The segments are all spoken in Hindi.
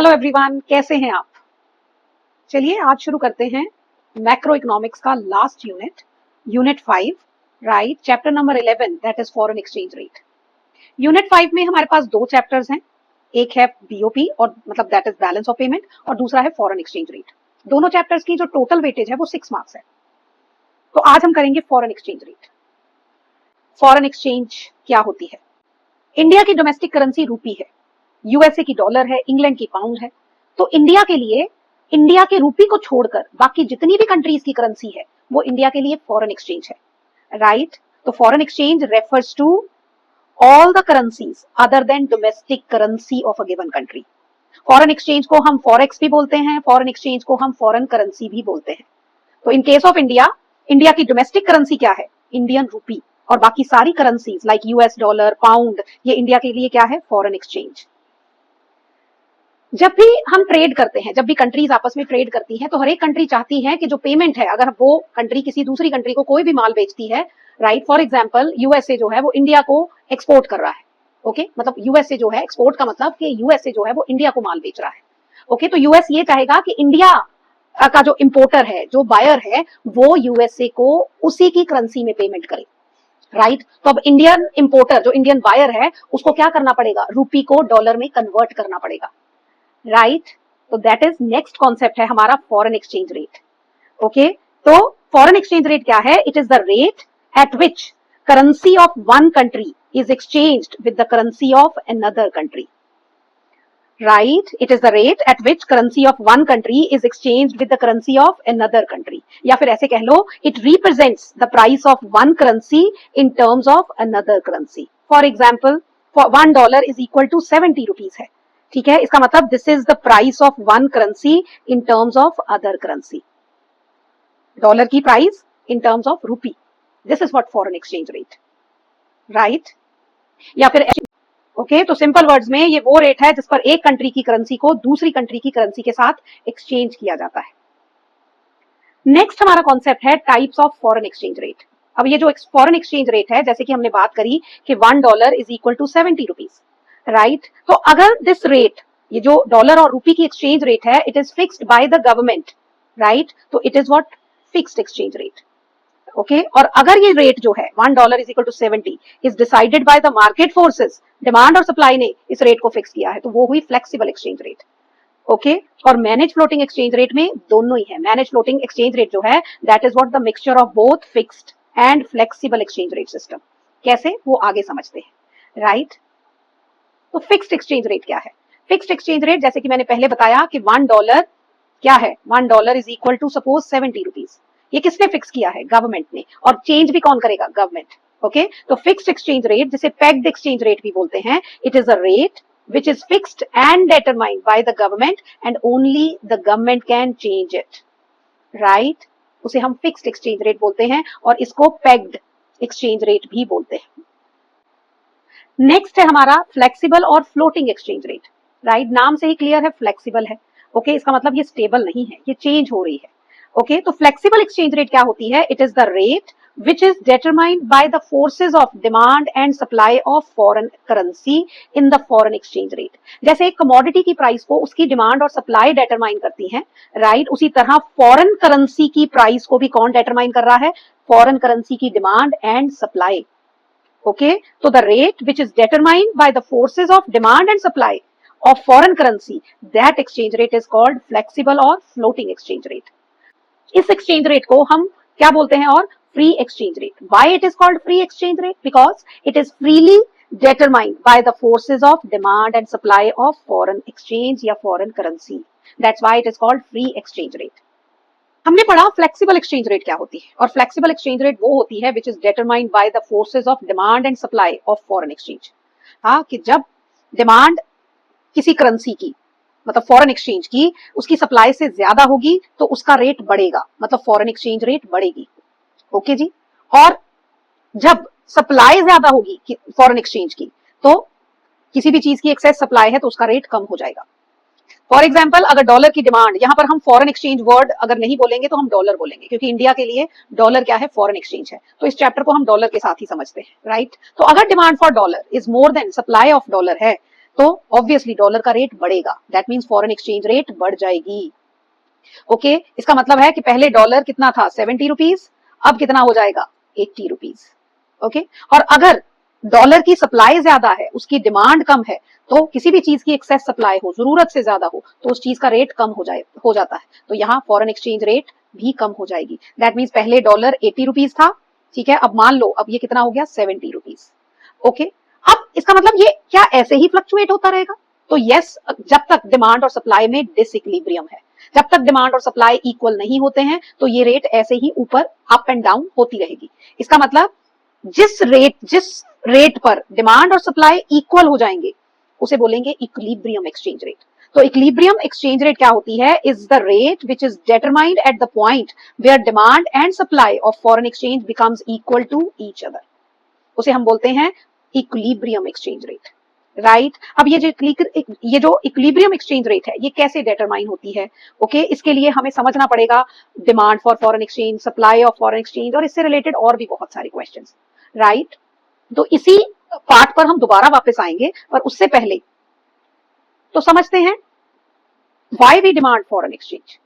हेलो एवरीवन, कैसे हैं आप? चलिए आज शुरू करते हैं मैक्रो इकोनॉमिक्स का last unit 5, right, chapter number 11 that is foreign exchange rate. Unit 5 में हमारे पास दो चैप्टर्स हैं, एक है बीओपी और मतलब that is balance of payment, और दूसरा है फॉरेन एक्सचेंज रेट। दोनों चैप्टर्स की जो टोटल वेटेज है वो 6 मार्क्स है। तो आज हम करेंगे foreign exchange rate. Foreign exchange क्या होती है? इंडिया की डोमेस्टिक करेंसी रूपी है, यूएसए की डॉलर है, इंग्लैंड की पाउंड है। तो इंडिया के लिए इंडिया के रूपी को छोड़कर बाकी जितनी भी कंट्रीज की करेंसी है वो इंडिया के लिए फॉरेन एक्सचेंज है, राइट। तो foreign exchange refers to all the currencies other than domestic currency of a given country. Foreign exchange को हम फॉरेक्स भी बोलते हैं, फॉरेन एक्सचेंज को हम फॉरेन करेंसी भी बोलते हैं। तो in case of India, India की डोमेस्टिक करेंसी क्या है? इंडियन रूपी, और बाकी सारी currencies like US dollar, pound, ये इंडिया के लिए क्या है? Foreign exchange. जब भी हम ट्रेड करते हैं, जब भी कंट्रीज आपस में ट्रेड करती हैं, तो हर एक कंट्री चाहती है कि जो पेमेंट है, अगर वो कंट्री किसी दूसरी कंट्री को कोई भी माल बेचती है, राइट, फॉर एग्जांपल यूएसए जो है वो इंडिया को एक्सपोर्ट कर रहा है, ओके, मतलब यूएसए जो है, एक्सपोर्ट का मतलब कि यूएसए जो है वो इंडिया को माल बेच रहा है, ओके। तो यूएस ये चाहेगा कि इंडिया का जो इंपोर्टर है, जो बायर है, वो यूएसए को उसी की करेंसी में पेमेंट करे, राइट। तो अब इंडियन इंपोर्टर, जो इंडियन बायर है, उसको क्या करना पड़ेगा? रूपी को डॉलर में कन्वर्ट करना पड़ेगा, राइट। तो दैट इज नेक्स्ट कॉन्सेप्ट है हमारा फॉरेन एक्सचेंज रेट, ओके। तो फॉरेन एक्सचेंज रेट क्या है? It is the rate at which currency of one country is exchanged with the currency of another country, right? It is the rate at which currency of one country is exchanged with the currency of another country. या फिर ऐसे कह लो, it represents the price of one currency in terms of another currency. For example, for $1 is equal to 70 rupees है, ठीक है। इसका मतलब this is the price of one currency in terms of other currency. Dollar की price in terms of rupee. This is what foreign exchange rate, right? या फिर ओके, तो सिंपल वर्ड्स में ये वो रेट है जिस पर एक कंट्री की करेंसी को दूसरी कंट्री की करेंसी के साथ एक्सचेंज किया जाता है। नेक्स्ट हमारा कॉन्सेप्ट है types of foreign exchange rate. अब ये जो फॉरेन एक्सचेंज रेट है, जैसे कि हमने बात करी कि $1 is equal to 70 rupees, right. तो अगर दिस रेट, ये जो डॉलर और रूपी की एक्सचेंज रेट है, it is fixed by the government, right. तो it is what? Fixed exchange rate, okay. और अगर ये रेट जो है $1 is equal to 70 is decided by the market forces, demand और सप्लाई ने इस रेट को फिक्स किया है, तो वो हुई फ्लेक्सिबल एक्सचेंज रेट, ओके। और मैनेज फ्लोटिंग एक्सचेंज रेट में दोनों ही है। मैनेज फ्लोटिंग एक्सचेंज रेट जो है that is what? The mixture of both fixed and flexible exchange rate system. कैसे? वो आगे समझते हैं, राइट। तो फिक्स्ड एक्सचेंज रेट क्या है? फिक्स्ड एक्सचेंज रेट, जैसे कि मैंने पहले बताया कि $1 क्या है? $1 is equal to suppose 70 rupees. ये किसने फिक्स किया है? गवर्नमेंट ने। और चेंज भी कौन करेगा? Government, okay. तो फिक्स्ड एक्सचेंज रेट, जिसे पेग्ड एक्सचेंज रेट भी बोलते हैं, it is a rate which is fixed and determined by the government and only the government can change it, right? उसे हम फिक्स्ड एक्सचेंज रेट बोलते हैं और इसको पेग्ड एक्सचेंज रेट भी बोलते हैं। नेक्स्ट है हमारा फ्लेक्सिबल और फ्लोटिंग एक्सचेंज रेट, राइट। नाम से ही क्लियर है, फ्लेक्सिबल है, ओके। इसका मतलब ये स्टेबल नहीं है, ये चेंज हो रही है, ओके। तो फ्लेक्सिबल एक्सचेंज रेट क्या होती है? It is the rate which is determined by the forces of demand and supply of foreign currency in the foreign exchange rate. जैसे एक कमोडिटी की प्राइस को उसकी डिमांड और सप्लाई डिटरमाइन करती है, राइट, उसी तरह फॉरेन करेंसी की प्राइस को भी कौन डिटरमाइन कर रहा है? फॉरेन करेंसी की डिमांड एंड सप्लाई, ओके। तो the rate which is determined by the forces of demand and supply of foreign currency, that exchange rate is called flexible or floating exchange rate. इस exchange rate को हम क्या बोलते हैं? और free exchange rate. Why it is called free exchange rate? Because it is freely determined by the forces of demand and supply of foreign exchange या foreign currency. That's why it is called free exchange rate. हमने पढ़ा flexible exchange rate क्या होती है, और flexible exchange rate वो होती है which is determined by the forces of demand and supply of foreign exchange. हाँ, कि जब डिमांड किसी करेंसी की, मतलब फॉरेन एक्सचेंज की, उसकी सप्लाई से ज्यादा होगी तो उसका रेट बढ़ेगा, मतलब फॉरेन एक्सचेंज रेट बढ़ेगी, ओके जी। और जब सप्लाई ज्यादा होगी फॉरेन एक्सचेंज की, तो किसी भी चीज की एक्सेस सप्लाई है तो उसका रेट कम हो जाएगा। फॉर एग्जांपल, अगर डॉलर की डिमांड, यहां पर हम फॉरेन एक्सचेंज वर्ड अगर नहीं बोलेंगे तो हम डॉलर बोलेंगे, क्योंकि इंडिया के लिए डॉलर क्या है? फॉरेन एक्सचेंज है। तो इस चैप्टर को हम डॉलर के साथ ही समझते हैं, राइट। तो अगर demand for dollar is more than supply of dollar है, तो ऑब्वियसली डॉलर का रेट बढ़ेगा, that means foreign exchange rate बढ़ जाएगी। ओके इसका मतलब है कि पहले डॉलर कितना था 70 रुपीज, अब कितना हो जाएगा 80 रुपीज। ओके और अगर डॉलर की सप्लाई ज्यादा है, उसकी डिमांड कम है, तो किसी भी चीज की एक्सेस सप्लाई हो, जरूरत से ज्यादा हो, तो उस चीज का रेट कम हो जाता है, तो यहाँ फॉरेन एक्सचेंज रेट भी कम हो जाएगी। दैट मीन्स पहले डॉलर 80 रुपीज था, ठीक है, अब मान लो अब ये कितना हो गया 70 रुपीज। ओके अब इसका मतलब ये क्या ऐसे ही फ्लक्चुएट होता रहेगा? तो यस, जब तक डिमांड और सप्लाई में डिसइक्विलिब्रियम है, जब तक डिमांड और सप्लाई इक्वल नहीं होते हैं, तो ये रेट ऐसे ही ऊपर अप एंड डाउन होती रहेगी। इसका मतलब जिस रेट पर डिमांड और सप्लाई इक्वल हो जाएंगे उसे बोलेंगे इक्विलिब्रियम एक्सचेंज रेट। तो इक्विलिब्रियम एक्सचेंज रेट क्या होती है? Is the rate which is determined at the point where demand and supply of foreign exchange becomes equal to each other, उसे हम बोलते हैं इक्विलिब्रियम एक्सचेंज रेट। राइट अब ये जो इक्विलिब्रियम एक्सचेंज रेट है, ये कैसे डिटरमाइन होती है? ओके इसके लिए हमें समझना पड़ेगा demand for foreign exchange, supply of foreign exchange, और इससे रिलेटेड और भी बहुत सारे क्वेश्चंस। राइट तो इसी पार्ट पर हम दोबारा वापस आएंगे, पर उससे पहले तो समझते हैं why we demand foreign exchange.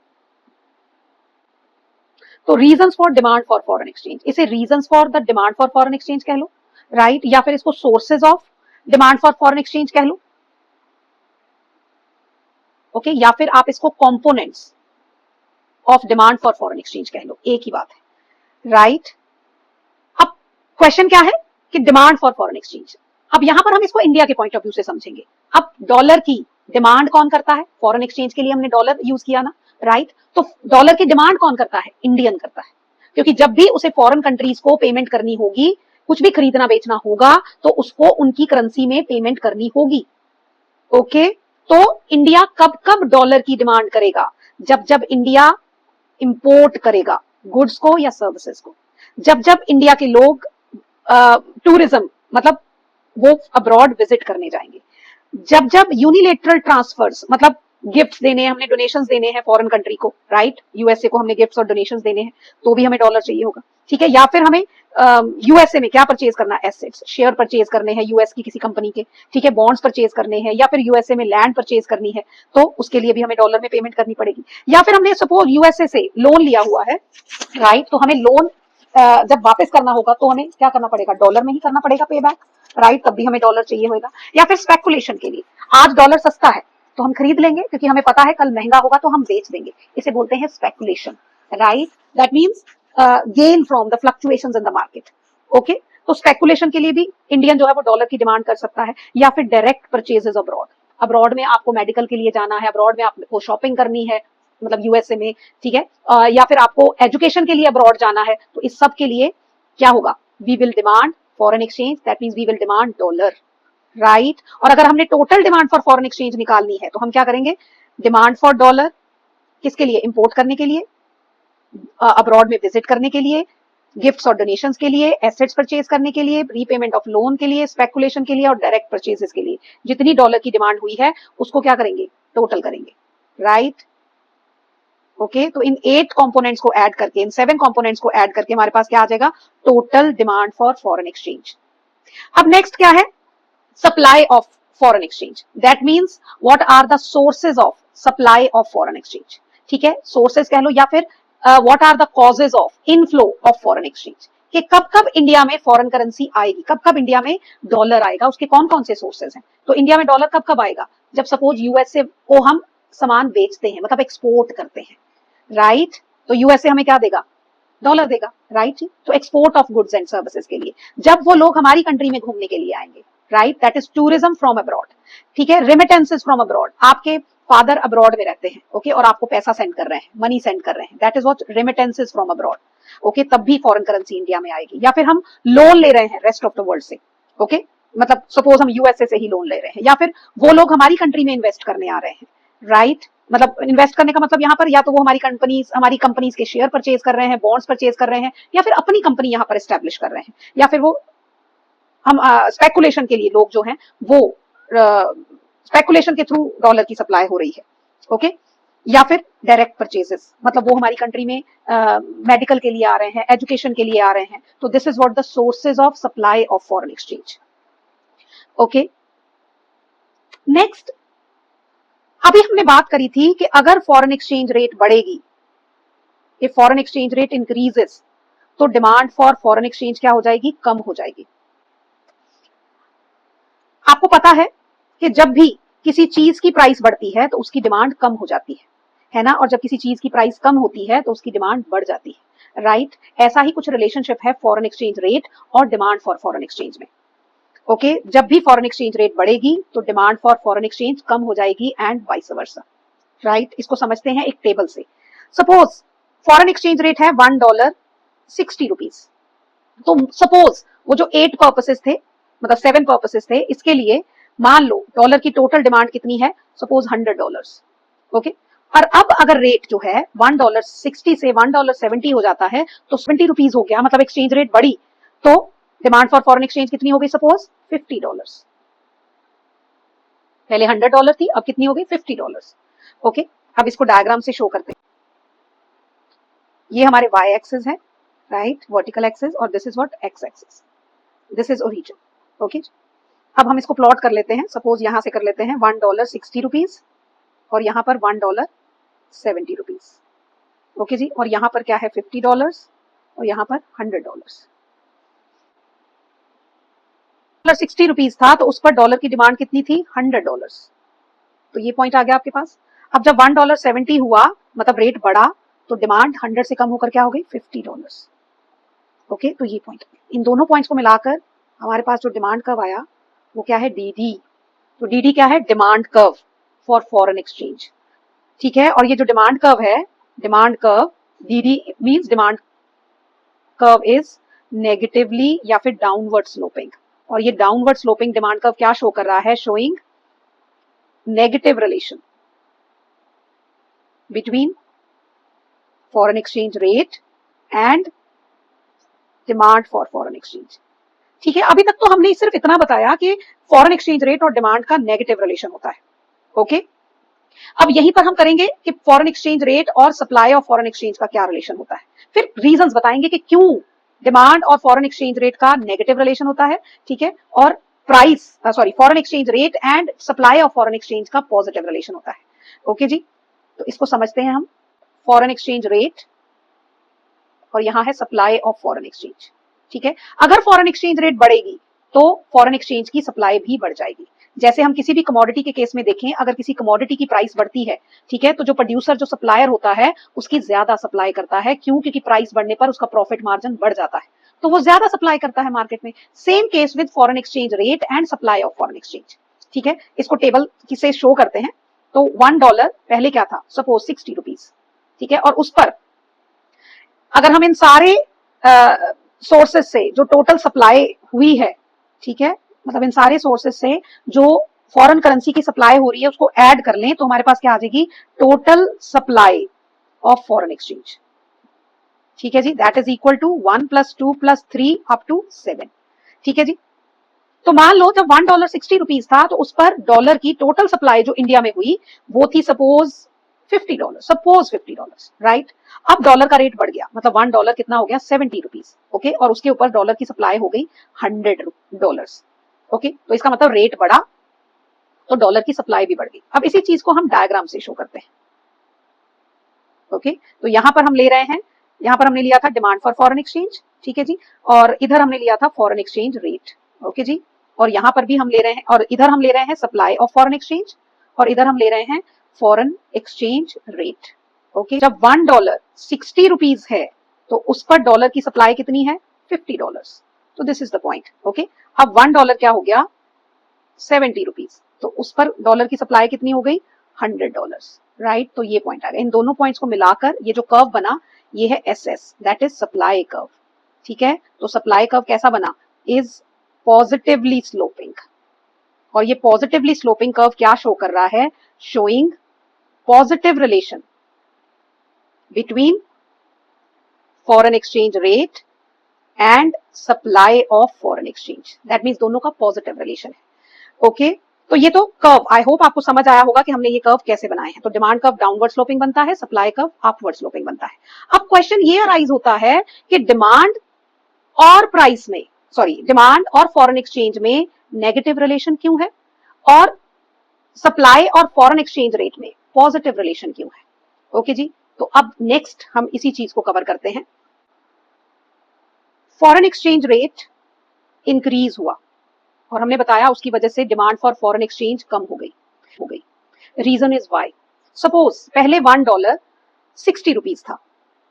तो reasons for demand for foreign exchange, इसे reasons for the demand for foreign exchange कह लो, राइट या फिर इसको sources of demand for foreign exchange कह लो। ओके या फिर आप इसको components of demand for foreign exchange कह लो, एक ही बात है। राइट अब क्वेश्चन क्या है कि डिमांड फॉर फॉरेन एक्सचेंज, अब यहां पर हम इसको इंडिया के पॉइंट ऑफ व्यू से समझेंगे। अब डॉलर की डिमांड कौन करता है? फॉरेन एक्सचेंज के लिए हमने डॉलर यूज किया ना, राइट तो डॉलर की डिमांड कौन करता है? इंडियन करता है, क्योंकि जब भी उसे फॉरेन कंट्रीज को पेमेंट करनी होगी, कुछ भी खरीदना बेचना होगा, तो उसको उनकी करेंसी में पेमेंट करनी होगी। ओके तो इंडिया कब कब डॉलर की डिमांड करेगा? जब जब इंडिया इंपोर्ट करेगा गुड्स को या सर्विसेज को, जब जब इंडिया के लोग टूरिज्म मतलब वो अब्रॉड विजिट करने जाएंगे, जब जब यूनिलेटरल ट्रांसफर्स मतलब गिफ्ट्स देने हैं, हमने डोनेशंस देने हैं फॉरेन कंट्री को, राइट यूएसए को हमने गिफ्ट्स और डोनेशंस देने हैं, तो भी हमें डॉलर चाहिए होगा। ठीक है या फिर हमें यूएसए में क्या परचेज करना है? एसेट्स, शेयर परचेज करने हैं यूएस की किसी कंपनी के, ठीक है, बॉन्ड्स परचेज करने हैं, या फिर यूएसए में लैंड परचेज करनी है, तो उसके लिए भी हमें डॉलर में पेमेंट करनी पड़ेगी। या फिर हमने सपोज यूएसए से लोन लिया हुआ है, राइट तो हमें लोन जब वापस करना होगा तो हमें क्या करना पड़ेगा? डॉलर में ही करना पड़ेगा पे बैक, राइट तब भी हमें डॉलर चाहिए होगा। या फिर स्पेकुलेशन के लिए, आज डॉलर सस्ता है तो हम खरीद लेंगे, क्योंकि हमें पता है कल महंगा होगा तो हम बेच देंगे, इसे बोलते हैं speculation. Right that means gain from the fluctuations in the market. Okay तो स्पेकुलेशन के लिए भी इंडियन जो है वो डॉलर की डिमांड कर सकता है। या फिर डायरेक्ट परचेजेस अब्रॉड, अब्रॉड में आपको मेडिकल के लिए जाना है, अब्रॉड में आपको शॉपिंग करनी है मतलब यूएसए में, ठीक है, या फिर आपको एजुकेशन के लिए अब्रॉड जाना है, तो इस सब के लिए क्या होगा? We will demand foreign exchange, that means we will demand dollar. Right और अगर हमने total demand for foreign exchange निकालनी है तो हम क्या करेंगे? डिमांड फॉर डॉलर किसके लिए? इंपोर्ट करने के लिए, अब्रॉड में विजिट करने के लिए, गिफ्ट्स और डोनेशंस के लिए, एसेट्स परचेज करने के लिए, रीपेमेंट ऑफ लोन के लिए, स्पेकुलेशन के लिए और डायरेक्ट परचेजेस के लिए। जितनी डॉलर की डिमांड हुई है उसको क्या करेंगे? टोटल करेंगे। राइट ओके तो इन 8 कंपोनेंट्स को ऐड करके, इन 7 कंपोनेंट्स को ऐड करके हमारे पास क्या आ जाएगा? Total demand for foreign exchange. अब नेक्स्ट क्या है? Supply of foreign exchange, that means what are the sources of supply of foreign exchange. ठीक है सोर्सेज कह लो, या फिर what are the causes of inflow of foreign exchange, कि कब कब इंडिया में फॉरेन करेंसी आएगी, कब कब इंडिया में डॉलर आएगा, उसके कौन कौन से सोर्सेज हैं। तो इंडिया में डॉलर कब कब आएगा? जब सपोज यूएसए को हम सामान बेचते हैं, मतलब एक्सपोर्ट करते हैं, राइट तो यूएसए हमें क्या देगा? डॉलर देगा। राइट तो export of goods and services के लिए, जब वो लोग हमारी कंट्री में घूमने के लिए आएंगे, right that is tourism from abroad. ठीक है रेमिटेंसेस फ्रॉम अब्रॉड, आपके फादर अब्रॉड में रहते हैं, ओके और आपको पैसा सेंड कर रहे हैं, मनी सेंड कर रहे हैं, that is what remittances from abroad. Okay तब भी फॉरेन करेंसी इंडिया में आएगी। या फिर हम लोन ले रहे हैं रेस्ट ऑफ द वर्ल्ड से, ओके मतलब सपोज हम यूएसए से ही लोन ले रहे हैं, या फिर वो लोग हमारी कंट्री में इन्वेस्ट करने आ रहे हैं, राइट मतलब इन्वेस्ट करने का मतलब यहाँ पर या तो वो हमारी कंपनीज के शेयर परचेज कर रहे हैं, बॉन्ड्स परचेज कर रहे हैं, या फिर अपनी कंपनी यहाँ पर एस्टेब्लिश कर रहे हैं, या फिर वो हम स्पेकुलेशन के लिए लोग जो हैं वो स्पेकुलेशन के थ्रू डॉलर की सप्लाई हो रही है। ओके या फिर डायरेक्ट परचेजेस, मतलब वो हमारी कंट्री में मेडिकल के लिए आ रहे हैं, एजुकेशन के लिए आ रहे हैं, तो this is what the sources of supply of foreign exchange. Okay next, अभी हमने बात करी थी कि अगर फॉरेन एक्सचेंज रेट बढ़ेगी, if foreign exchange rate increases, तो डिमांड फॉर फॉरेन एक्सचेंज क्या हो जाएगी, कम हो जाएगी। आपको पता है कि जब भी किसी चीज की प्राइस बढ़ती है तो उसकी डिमांड कम हो जाती है ना, और जब किसी चीज की प्राइस कम होती है तो उसकी डिमांड बढ़ जाती है, राइट। ऐसा ही कुछ रिलेशनशिप है फॉरेन एक्सचेंज रेट और डिमांड फॉर फॉरेन एक्सचेंज में। ओके, जब भी फॉरेन एक्सचेंज रेट बढ़ेगी तो डिमांड फॉर फॉरेन एक्सचेंज कम हो जाएगी एंड वाइस वर्सा, राइट। इसको समझते हैं एक टेबल से। सपोज फॉरेन एक्सचेंज रेट है $1.60, तो सपोज वो जो 8 पर्पसेस थे, मतलब 7 पर्पसेस थे, इसके लिए मान लो डॉलर की टोटल डिमांड कितनी है, सपोज $100। ओके, और अब अगर रेट जो है $1.60 से $1.70 हो जाता है, तो ₹70 हो गया, मतलब एक्सचेंज रेट बढ़ी, तो डिमांड फॉर फॉरेन एक्सचेंज कितनी हो गई, सपोज $50। पहले $100 थी, अब कितनी हो गई, $50। ओके, अब इसको डायग्राम से शो करते हैं। ये हमारे y एक्सिस है, राइट, वर्टिकल एक्सिस, और this is what, x axis, this is origin. Okay, अब हम इसको प्लॉट कर लेते हैं। सपोज यहां से कर लेते हैं $1.60 और यहाँ पर $1.70। ओके जी, और यहाँ पर क्या है, $50 और यहाँ पर $100। $60 था तो उस पर डॉलर की डिमांड कितनी थी, $100। तो ये पॉइंट आ गया आपके पास। अब जब $1.70 हुआ, मतलब रेट बढ़ा, तो डिमांड 100 से कम होकर क्या हो गई, $50। ओके, तो ये पॉइंट, इन दोनों पॉइंट्स को मिलाकर हमारे पास जो डिमांड कर्व आया वो क्या है, डी। तो डी क्या है, demand curve for foreign exchange. ठीक है, और ये जो डिमांड कर्व है, demand curve D means demand curve is negatively या फिर डाउनवर्ड स्लोपिंग, और ये डाउनवर्ड स्लोपिंग डिमांड कर्व क्या शो कर रहा है, showing negative relation between foreign exchange rate and demand for foreign exchange. ठीक है, अभी तक तो हमने सिर्फ इतना बताया कि फॉरेन एक्सचेंज रेट और डिमांड का नेगेटिव रिलेशन होता है। ओके, अब यहीं पर हम करेंगे कि फॉरेन एक्सचेंज रेट और सप्लाई ऑफ फॉरेन एक्सचेंज का क्या रिलेशन होता है, फिर रीजंस बताएंगे कि क्यों डिमांड और फॉरेन एक्सचेंज रेट का नेगेटिव रिलेशन होता है। ठीक है, और price foreign exchange rate and supply of foreign exchange का पॉजिटिव रिलेशन होता है। ओके जी, तो इसको समझते हैं हम। फॉरेन एक्सचेंज रेट और यहां है सप्लाई ऑफ फॉरेन एक्सचेंज। ठीक है, अगर फॉरेन एक्सचेंज रेट बढ़ेगी तो फॉरेन एक्सचेंज की सप्लाई भी बढ़ जाएगी। जैसे हम किसी भी कमोडिटी के केस में देखें, अगर किसी कमोडिटी की प्राइस बढ़ती है, ठीक है, तो जो प्रोड्यूसर, जो सप्लायर होता है, उसकी ज्यादा सप्लाई करता है। क्यों? क्योंकि प्राइस बढ़ने पर उसका प्रॉफिट मार्जिन बढ़ जाता है, तो वो ज्यादा सप्लाई करता है मार्केट में। Same case with foreign exchange rate and supply of foreign exchange. ठीक है, इसको टेबल से शो करते हैं। तो $1 पहले क्या था, सपोज ₹60। ठीक है, और उस पर अगर हम इन सारे सोर्सेज से जो टोटल सप्लाई हुई है, ठीक है, मतलब इन सारे सोर्सेज से जो फॉरेन करेंसी की सप्लाई हो रही है उसको ऐड कर लें, तो हमारे पास क्या आ जाएगी, total supply of foreign exchange. ठीक है जी, that is equal to 1 + 2 + 3 up to 7। ठीक है जी, तो मान लो जब $1.60 था तो उस पर डॉलर की टोटल सप्लाई जो इंडिया में हुई वो थी सपोज $50, राइट। अब डॉलर का रेट बढ़ गया, मतलब $1 कितना हो गया, $70। ओके, और उसके ऊपर डॉलर की सप्लाई हो गई $100। ओके, तो इसका मतलब रेट बढ़ा तो डॉलर की सप्लाई भी बढ़ गई। अब इसी चीज को हम डायग्राम से शो करते हैं। ओके, तो यहां पर हम ले रहे हैं, यहां पर हमने लिया था डिमांड फॉर फॉरेन एक्सचेंज। ठीक है जी, और इधर हमने लिया था फॉरेन एक्सचेंज रेट। ओके जी, और यहां पर भी हम ले रहे हैं, और इधर हम ले रहे हैं सप्लाई ऑफ फॉरेन एक्सचेंज, और इधर हम ले रहे हैं फॉरेन एक्सचेंज रेट। ओके, जब $1.60 है तो उस पर डॉलर की सप्लाई कितनी है, $50। तो this is the point. Okay, अब $1 क्या हो गया, $70, तो उस पर डॉलर की सप्लाई कितनी हो गई, $100, राइट। तो ये पॉइंट आ गया। इन दोनों पॉइंट्स को मिलाकर ये जो कर्व बना, ये है SS, that is supply curve. ठीक है, तो सप्लाई कर्व कैसा बना, इज पॉजिटिवली स्लोपिंग, और ये पॉजिटिवली स्लोपिंग कर्व क्या शो कर रहा है, showing positive relation between foreign exchange rate and supply of foreign exchange. That means दोनों का पॉजिटिव रिलेशन है। ओके, तो ये तो कर्व, आई होप आपको समझ आया होगा कि हमने ये कर्व कैसे बनाए हैं। तो डिमांड कर्व डाउनवर्ड स्लोपिंग बनता है, सप्लाई कर्व अपवर्ड स्लोपिंग बनता है। अब क्वेश्चन ये अराइज होता है कि डिमांड और प्राइस में, डिमांड और फॉरेन एक्सचेंज में नेगेटिव रिलेशन क्यों है, और सप्लाई और फॉरेन एक्सचेंज रेट में पॉजिटिव रिलेशन क्यों है? ओके जी, तो अब नेक्स्ट हम इसी चीज को कवर करते हैं। फॉरेन एक्सचेंज रेट इंक्रीज हुआ और हमने बताया उसकी वजह से डिमांड फॉर फॉरेन एक्सचेंज कम हो गई। Reason is why. सपोज पहले $1 ₹60 था,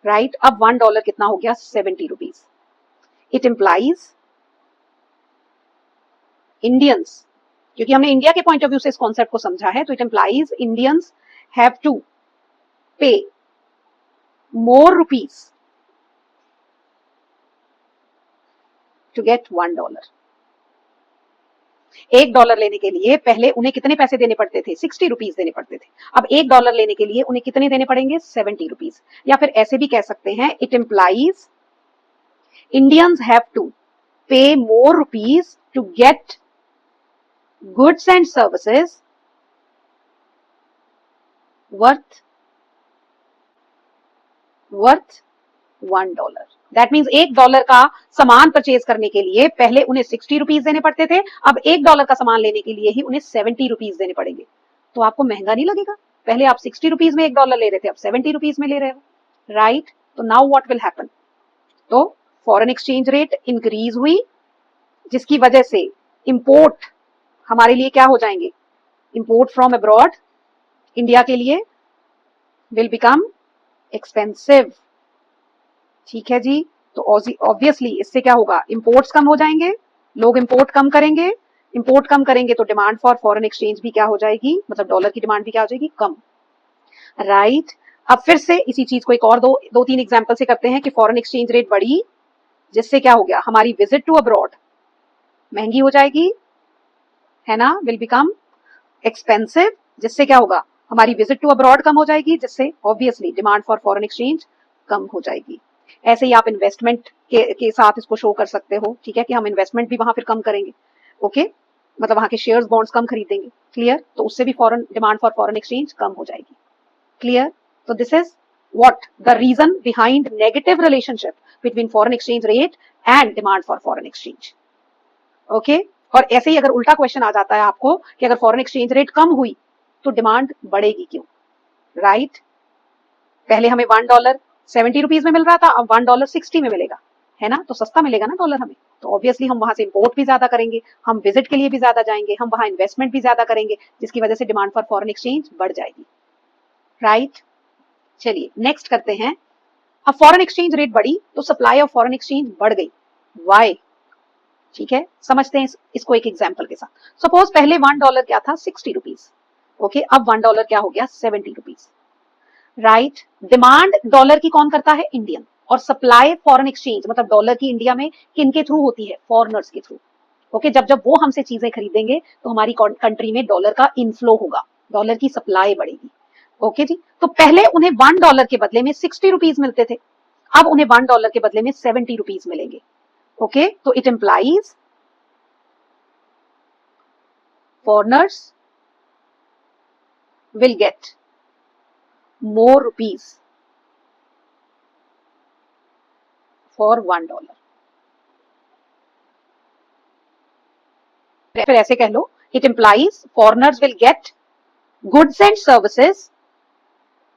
राइट? अब $1 कितना हो गया? ₹70। इट इंप्लाइज इंडियंस, क्योंकि हमने इंडिया के पॉइंट ऑफ व्यू से इस कॉन्सेप्ट को समझा है, तो it implies Indians have to pay more rupees to gate $1। $1 लेने के लिए पहले उन्हें कितने पैसे देने पड़ते थे? ₹60 देने पड़ते थे। अब $1 लेने के लिए उन्हें कितने देने पड़ेंगे? ₹70। या फिर ऐसे भी कह सकते हैं, it implies Indians have to pay more rupees to get goods and services worth $1। That means $1 का सामान परचेज करने के लिए पहले उन्हें ₹60 देने पड़ते थे, अब $1 का सामान लेने के लिए ही उन्हें ₹70 देने पड़ेंगे। तो आपको महंगा नहीं लगेगा? पहले आप ₹60 में $1 ले रहे थे, अब ₹70 में ले रहे हो, राइट? तो नाउ व्हाट विल हैपन? तो फॉरेन एक्सचेंज रेट इंक्रीज हुई, जिसकी वजह से इंपोर्ट हमारे लिए क्या हो जाएंगे? इंपोर्ट फ्रॉम अब्रॉड इंडिया के लिए विल बिकम एक्सपेंसिव। ठीक है जी, तो ऑब्वियसली इससे क्या होगा? इंपोर्ट्स कम हो जाएंगे, लोग इंपोर्ट कम करेंगे, इंपोर्ट कम करेंगे तो डिमांड फॉर फॉरेन एक्सचेंज भी क्या हो जाएगी? मतलब डॉलर की डिमांड भी क्या हो जाएगी? कम, राइट? अब फिर से इसी चीज को एक और दो तीन एग्जांपल से करते हैं कि फॉरेन एक्सचेंज रेट बढ़ी, जिससे क्या हो गया? हमारी विजिट टू अब्रॉड महंगी हो जाएगी, है ना? विल बिकम एक्सपेंसिव, जिससे क्या होगा? हमारी विजिट टू अब्रॉड कम हो जाएगी, जिससे obviously demand for foreign exchange कम हो जाएगी। ऐसे ही आप इन्वेस्टमेंट के साथ इसको शो कर सकते हो, ठीक है, कि हम इन्वेस्टमेंट भी वहां फिर कम करेंगे, ओके? मतलब वहां के शेयर्स बॉन्ड्स कम खरीदेंगे, क्लियर? तो उससे भी foreign demand for foreign exchange कम हो जाएगी, क्लियर? तो this is what the reason behind negative relationship between foreign exchange rate and demand for foreign exchange, okay? और ऐसे ही अगर उल्टा क्वेश्चन आ जाता है आपको कि अगर फॉरेन एक्सचेंज रेट कम हुई तो डिमांड बढ़ेगी क्यों, राइट? पहले हमें $1 ₹70 में मिल रहा था, अब $1 $60 में मिलेगा, है ना? तो सस्ता मिलेगा ना डॉलर हमें, तो ऑब्वियसली हम वहां से इंपोर्ट भी ज्यादा करेंगे, हम विजिट के लिए भी ज्यादा जाएंगे, हम वहां इन्वेस्टमेंट भी ज्यादा करेंगे, जिसकी वजह से डिमांड फॉर फॉरेन एक्सचेंज बढ़ जाएगी, राइट? चलिए नेक्स्ट करते हैं। अब फॉरेन एक्सचेंज रेट बढ़ी तो सप्लाई ऑफ फॉरेन एक्सचेंज बढ़ गई, वाई? ठीक है, समझते हैं इसको एक एग्जांपल के साथ। सपोज पहले $1 क्या था? ₹60, ओके? अब $1 क्या हो गया? ₹70, राइट? डिमांड डॉलर की कौन करता है? इंडियन। और सप्लाई फॉरेन एक्सचेंज मतलब डॉलर की इंडिया में किन के थ्रू होती है? फॉरेनर्स के थ्रू, ओके? जब वो हमसे चीजें खरीदेंगे तो हमारी कंट्री में डॉलर का इनफ्लो होगा, डॉलर की सप्लाई बढ़ेगी, ओके जी? तो पहले उन्हें $1 के बदले में ₹60 मिलते थे, अब उन्हें $1 के बदले में ₹70 मिलेंगे, ओके? तो it implies foreigners will get more rupees for $1। फिर ऐसे कह लो, it implies foreigners will get goods and services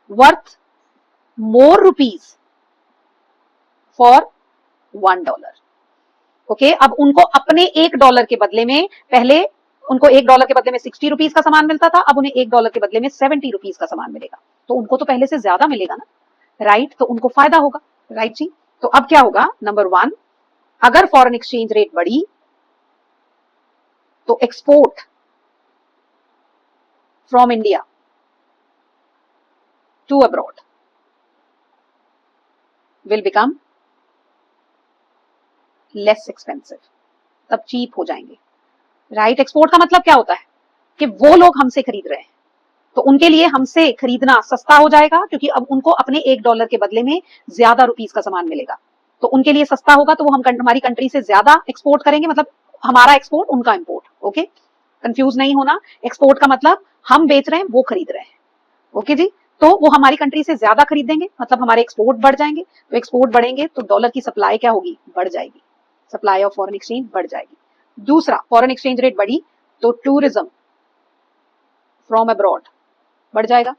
worth more rupees for $1। Okay? अब उनको अपने $1 के बदले में, पहले उनको $1 के बदले में ₹60 का सामान मिलता था, अब उन्हें $1 के बदले में ₹70 का सामान मिलेगा, तो उनको तो पहले से ज्यादा मिलेगा ना, राइट? तो उनको फायदा होगा, राइट जी? तो अब क्या होगा? नंबर 1, अगर फॉरेन एक्सचेंज रेट बढ़ी तो export from India to abroad will become less expensive, तब चीप हो जाएंगे, राइट? एक्सपोर्ट का मतलब क्या होता है? कि वो लोग हमसे खरीद रहे हैं तो उनके लिए हमसे खरीदना सस्ता हो जाएगा, क्योंकि अब उनको अपने $1 के बदले में ज्यादा रुपीस का सामान मिलेगा, तो उनके लिए सस्ता होगा, तो वो हमारी कंट्री से ज्यादा एक्सपोर्ट करेंगे, मतलब हमारा एक्सपोर्ट उनका इंपोर्ट, ओके? कंफ्यूज नहीं होना, एक्सपोर्ट का मतलब हम बेच रहे हैं, वो खरीद रहे हैं, ओके जी? तो वो हमारी कंट्री से ज्यादा खरीदेंगे, मतलब हमारे एक्सपोर्ट बढ़ जाएंगे, तो एक्सपोर्ट बढ़ेंगे तो डॉलर की सप्लाई क्या होगी? बढ़ जाएगी, सप्लाई ऑफ फॉरेन एक्सचेंज बढ़ जाएगी। दूसरा, फॉरेन एक्सचेंज रेट बढ़ी तो टूरिज्म फ्रॉम अब्रॉड बढ़ जाएगा।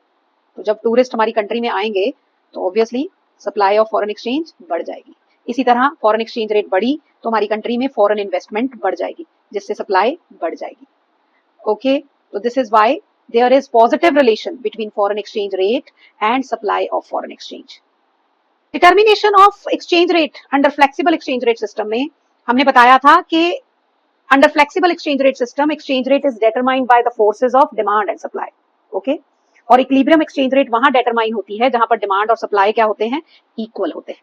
तो जब टूरिस्ट हमारी कंट्री में आएंगे तो obviously supply of foreign exchange बढ़ जाएगी। इसी तरह फॉरेन एक्सचेंज रेट बढ़ी तो हमारी कंट्री में फॉरेन इन्वेस्टमेंट बढ़ जाएगी, जिससे सप्लाई बढ़ जाएगी। ओके, तो this is why there is positive relation between foreign exchange rate and supply of foreign exchange. Determination of exchange rate under flexible exchange rate system में हमने बताया था कि under flexible exchange rate system exchange rate is determined by the forces of demand and supply. Okay, और इक्विलिब्रियम एक्सचेंज रेट वहां डिटरमाइन होती है जहां पर डिमांड और सप्लाई क्या होते हैं, इक्वल होते हैं।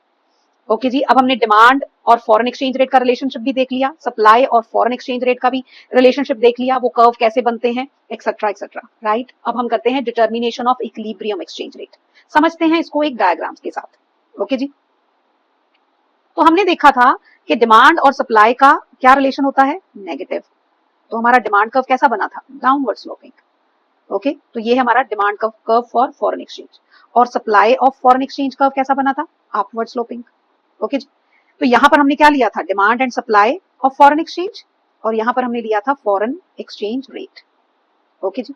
ओके जी, अब हमने डिमांड और फॉरेन एक्सचेंज रेट का रिलेशनशिप भी देख लिया, सप्लाई और फॉरेन एक्सचेंज रेट का भी रिलेशनशिप देख लिया, वो कर्व कैसे बनते हैं, एक्सेट्रा एक्सेट्रा, राइट। अब हम करते हैं determination of equilibrium exchange rate. समझते हैं इसको एक डायग्राम्स के साथ। ओके जी, तो हमने देखा था कि डिमांड और सप्लाई का क्या रिलेशन होता है, नेगेटिव। तो हमारा डिमांड कर्व कैसा बना था, डाउनवर्ड स्लोपिंग। ओके, तो ये हमारा demand curve for foreign exchange. और supply of foreign exchange curve कैसा बना था, अपवर्ड स्लोपिंग। ओके जी, तो यहां पर हमने क्या लिया था, demand and supply of foreign exchange, और यहां पर हमने लिया था फॉरेन एक्सचेंज रेट। ओके जी,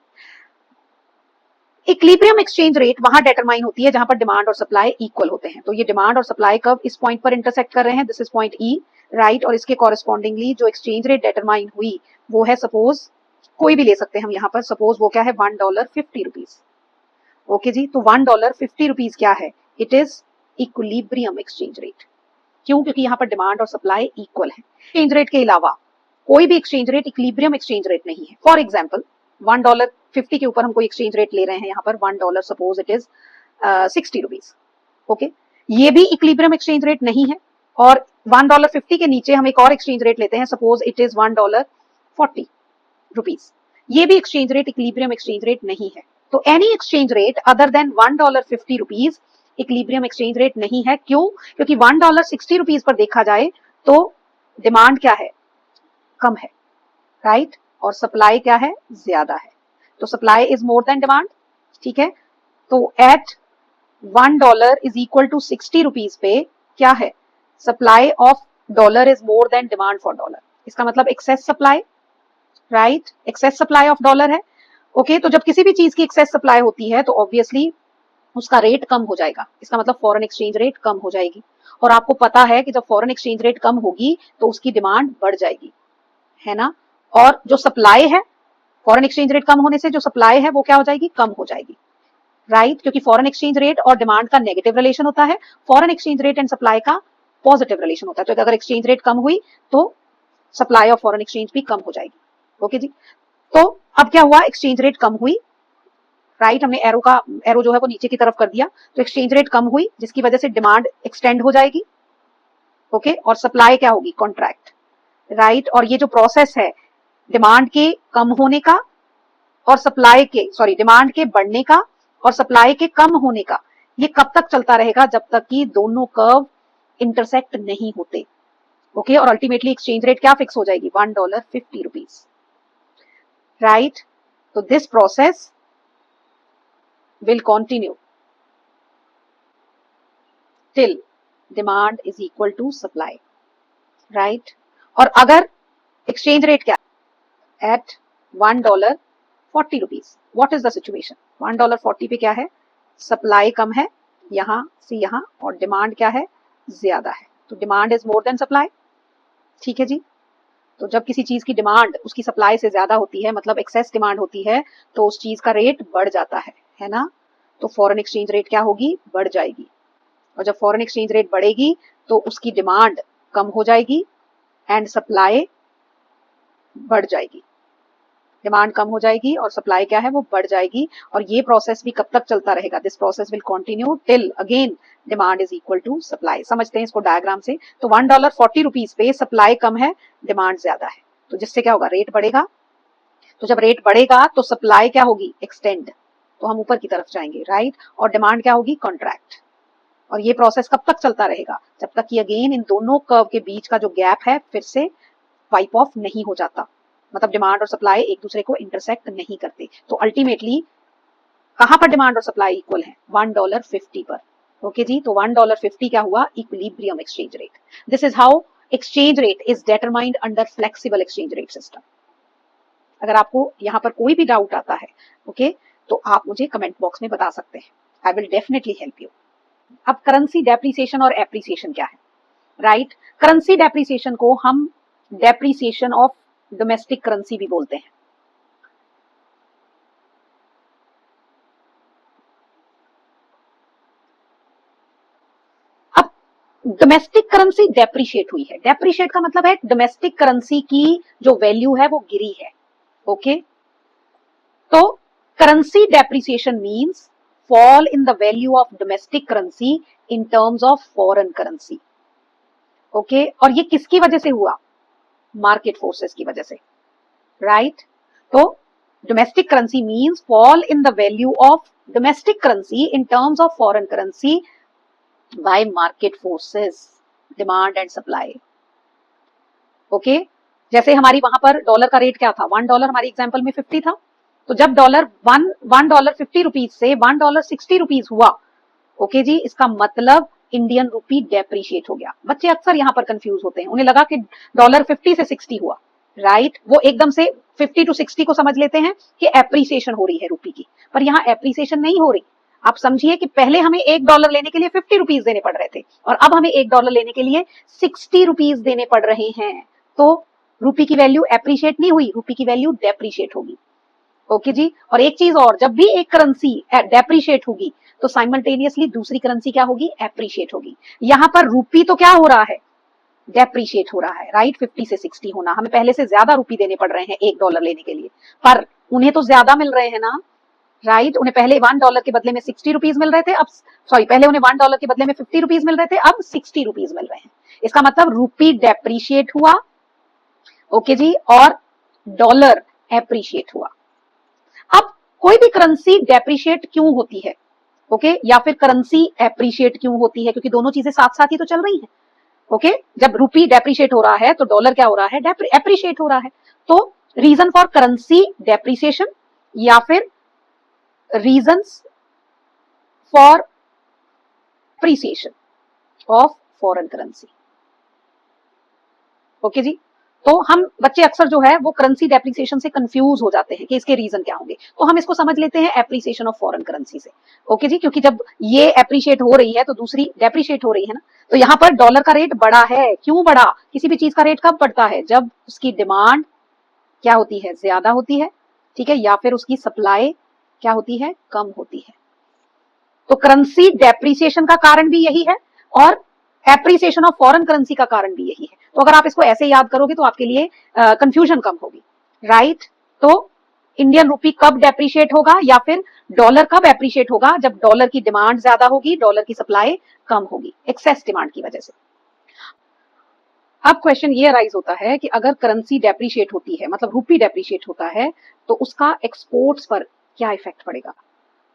इक्विलिब्रियम एक्सचेंज रेट वहां डिटरमाइन होती है जहां पर डिमांड और सप्लाई इक्वल होते हैं। तो ये डिमांड और सप्लाई कर्व इस पॉइंट पर इंटरसेक्ट कर रहे हैं, this is point E, right. और इसके कॉरेस्पॉन्डिंगली जो एक्सचेंज रेट डिटरमाइन हुई वो है, सपोज कोई भी ले सकते हैं हम यहाँ पर, सपोज वो क्या है, $1.50। ओके जी, तो $1.50 क्या है, it is equilibrium exchange rate. क्यों, क्योंकि यहाँ पर डिमांड और सप्लाई इक्वल है। एक्सचेंज रेट के अलावा कोई भी exchange rate equilibrium exchange rate नहीं है। फॉर एग्जाम्पल $1.50 के ऊपर हम कोई एक्सचेंज रेट ले रहे हैं, यहाँ पर $1, सपोज इट इज ₹60। ओके, ये भी इक्विलिब्रियम एक्सचेंज रेट नहीं है। और $1.50 के नीचे हम एक और एक्सचेंज रेट लेते हैं, सपोज इट इज $1.40, ये भी exchange rate equilibrium exchange rate नहीं है। तो any exchange rate other than $1.50 equilibrium exchange rate नहीं है। क्यों, क्योंकि $1.60 पर देखा जाए तो डिमांड क्या है, कम है, राइट, और सप्लाई क्या है, ज्यादा है। तो supply is more than demand, ठीक है। तो एट $1 इज इक्वल टू ₹60 पे क्या है, supply of dollar is more than demand for dollar. इसका मतलब excess supply, right, excess supply of dollar है। ओके, तो जब किसी भी चीज की एक्सेस सप्लाई होती है तो ऑब्वियसली उसका रेट कम हो जाएगा, इसका मतलब फॉरेन एक्सचेंज रेट कम हो जाएगी। और आपको पता है कि जब फॉरेन एक्सचेंज रेट कम होगी तो उसकी डिमांड बढ़ जाएगी, है ना। और जो सप्लाई है, फॉरेन एक्सचेंज रेट कम होने से जो सप्लाई है वो क्या हो जाएगी, कम हो जाएगी, राइट, क्योंकि फॉरेन एक्सचेंज रेट और डिमांड का नेगेटिव रिलेशन होता है, foreign exchange rate and supply का पॉजिटिव रिलेशन होता है। तो अगर एक्सचेंज रेट कम हुई तो सप्लाई ऑफ फॉरेन एक्सचेंज भी कम हो जाएगी। ओके जी, तो अब क्या हुआ, एक्सचेंज रेट कम हुई, राइट, हमने एरो जो है वो नीचे की तरफ कर दिया, तो एक्सचेंज रेट कम हुई जिसकी वजह से डिमांड एक्सटेंड हो जाएगी। ओके, और सप्लाई क्या होगी, कॉन्ट्रैक्ट, राइट। और ये जो प्रोसेस है डिमांड के कम होने का और सप्लाई के, सॉरी, डिमांड के बढ़ने का और सप्लाई के कम होने का, ये कब तक चलता रहेगा, जब तक कि दोनों कर्व इंटरसेक्ट नहीं होते। ओके, और अल्टीमेटली एक्सचेंज रेट क्या फिक्स हो जाएगी, $1.50, राइट। तो this process will continue till demand is equal to supply, right। और अगर exchange rate क्या at $1.40, what is the situation, $1.40 पे क्या है, सप्लाई कम है यहां से यहां और डिमांड क्या है, ज्यादा है। तो demand is more than supply, ठीक है जी। तो जब किसी चीज की डिमांड उसकी सप्लाई से ज्यादा होती है, मतलब एक्सेस डिमांड होती है, तो उस चीज का रेट बढ़ जाता है ना। तो फॉरेन एक्सचेंज रेट क्या होगी, बढ़ जाएगी। और जब फॉरेन एक्सचेंज रेट बढ़ेगी तो उसकी डिमांड कम हो जाएगी एंड सप्लाई बढ़ जाएगी। डिमांड कम हो जाएगी और सप्लाई क्या है, वो बढ़ जाएगी। और ये प्रोसेस भी कब तक चलता रहेगा, this process will continue till again demand is equal to supply. समझते हैं इसको डायग्राम से। तो $1.40 पे सप्लाई कम है, डिमांड ज्यादा है, तो जिससे क्या होगा, रेट बढ़ेगा। तो जब रेट बढ़ेगा तो सप्लाई क्या होगी, एक्सटेंड, तो हम ऊपर की तरफ जाएंगे, राइट। और डिमांड क्या होगी, कॉन्ट्रैक्ट। और ये प्रोसेस कब तक चलता रहेगा, जब तक कि अगेन इन दोनों कर्व के बीच का जो गैप है फिर से वाइप ऑफ नहीं हो जाता, मतलब डिमांड और सप्लाई एक दूसरे को इंटरसेक्ट नहीं करते। तो अल्टीमेटली कहां पर डिमांड और सप्लाई इक्वल है, $1.50 पर। ओके जी, तो $1.50 क्या हुआ, equilibrium exchange rate. This is how exchange rate is determined under flexible exchange rate system. अगर आपको यहाँ पर कोई भी डाउट आता है, ओके, तो आप मुझे कमेंट बॉक्स में बता सकते हैं। I will definitely help you. अब करेंसी डेप्रिसिएशन और एप्रिसिएशन क्या है, राइट? करेंसी डेप्रिसिएशन को हम डेप्रिसिएशन ऑफ डोमेस्टिक करेंसी भी बोलते हैं। अब डोमेस्टिक करेंसी डेप्रिशिएट हुई है, डेप्रिशिएट का मतलब है डोमेस्टिक करेंसी की जो वैल्यू है वो गिरी है, ओके। तो currency depreciation means fall in the value of domestic currency in terms of foreign currency, okay. और ये किसकी वजह से हुआ? मार्केट फोर्सेस की वजह से, राइट? तो domestic currency means fall in the value of domestic currency in terms of foreign currency by market forces, demand and supply, okay. जैसे हमारी वहां पर डॉलर का रेट क्या था? $1 हमारी एग्जांपल में 50 था। तो जब डॉलर $1 50 से $1 60 हुआ, ओके जी, इसका मतलब इंडियन रूपी डेप्रिशिएट हो गया। बच्चे अक्सर यहाँ पर कंफ्यूज होते हैं, उन्हें लगा कि डॉलर 50 से 60 हुआ, राइट? वो एकदम से 50 to 60 को समझ लेते हैं कि एप्रिसिएशन हो रही है रूपी की, पर यहाँ एप्रिसिएशन नहीं हो रही। आप समझिए कि पहले हमें $1 लेने के लिए 50 रुपीज देने पड़ रहे थे, और अब हमें $1 लेने के लिए 60 रुपीज देने पड़ रहे हैं। तो रूपी की वैल्यू एप्रिशिएट नहीं हुई, रूपी की वैल्यू डेप्रिशिएट होगी, ओके जी। और एक चीज और, जब भी एक करेंसी डेप्रिशिएट होगी तो साइमल्टेनियसली दूसरी करेंसी क्या होगी? एप्रिशिएट होगी। यहां पर रूपी तो क्या हो रहा है? डेप्रिशिएट हो रहा है, राइट? 50 से 60 होना, हमें पहले से ज्यादा रूपी देने पड़ रहे हैं $1 लेने के लिए, पर उन्हें तो ज्यादा मिल रहे हैं ना, राइट? उन्हें पहले $1 के बदले में 60 रुपीज मिल रहे थे, अब सॉरी, पहले उन्हें $1 के बदले में 50 रुपीज मिल रहे थे, अब 60 रुपीज मिल रहे हैं। इसका मतलब रूपी डेप्रिशिएट हुआ, ओके जी, और डॉलर एप्रिशिएट हुआ। अब कोई भी करेंसी डेप्रिशिएट क्यों होती है, ओके, या फिर करेंसी एप्रिशिएट क्यों होती है? क्योंकि दोनों चीजें साथ साथ ही तो चल रही हैं, ओके। जब रूपी डेप्रिशिएट हो रहा है तो डॉलर क्या हो रहा है? एप्रिशिएट हो रहा है। तो रीजन फॉर करेंसी डेप्रिसिएशन या फिर reasons for appreciation of foreign currency, okay जी। तो हम बच्चे अक्सर जो है वो करेंसी डेप्रिसिएशन से कंफ्यूज हो जाते हैं कि इसके रीजन क्या होंगे, तो हम इसको समझ लेते हैं एप्रिसिएशन ऑफ फॉरेन करेंसी से, ओके जी। क्योंकि जब ये एप्रिशिएट हो रही है तो दूसरी डेप्रिशिएट हो रही है ना। तो यहाँ पर डॉलर का रेट बढ़ा है, क्यों बढ़ा? किसी भी चीज का रेट कब बढ़ता है? जब उसकी डिमांड क्या होती है? ज्यादा होती है, ठीक है, या फिर उसकी सप्लाई क्या होती है? कम होती है। तो करेंसी डेप्रिसिएशन का कारण भी यही है और एप्रिसिएशन ऑफ फॉरेन करेंसी का कारण भी यही है। तो अगर आप इसको ऐसे याद करोगे तो आपके लिए कंफ्यूजन कम होगी, राइट? तो इंडियन रूपी कब डेप्रिशिएट होगा या फिर डॉलर कब एप्रिशिएट होगा? जब डॉलर की डिमांड ज्यादा होगी, डॉलर की सप्लाई कम होगी, एक्सेस डिमांड की वजह से। अब क्वेश्चन ये अराइज होता है कि अगर करेंसी डेप्रिशिएट होती है, मतलब रूपी डेप्रिशिएट होता है, तो उसका एक्सपोर्ट्स पर क्या इफेक्ट पड़ेगा?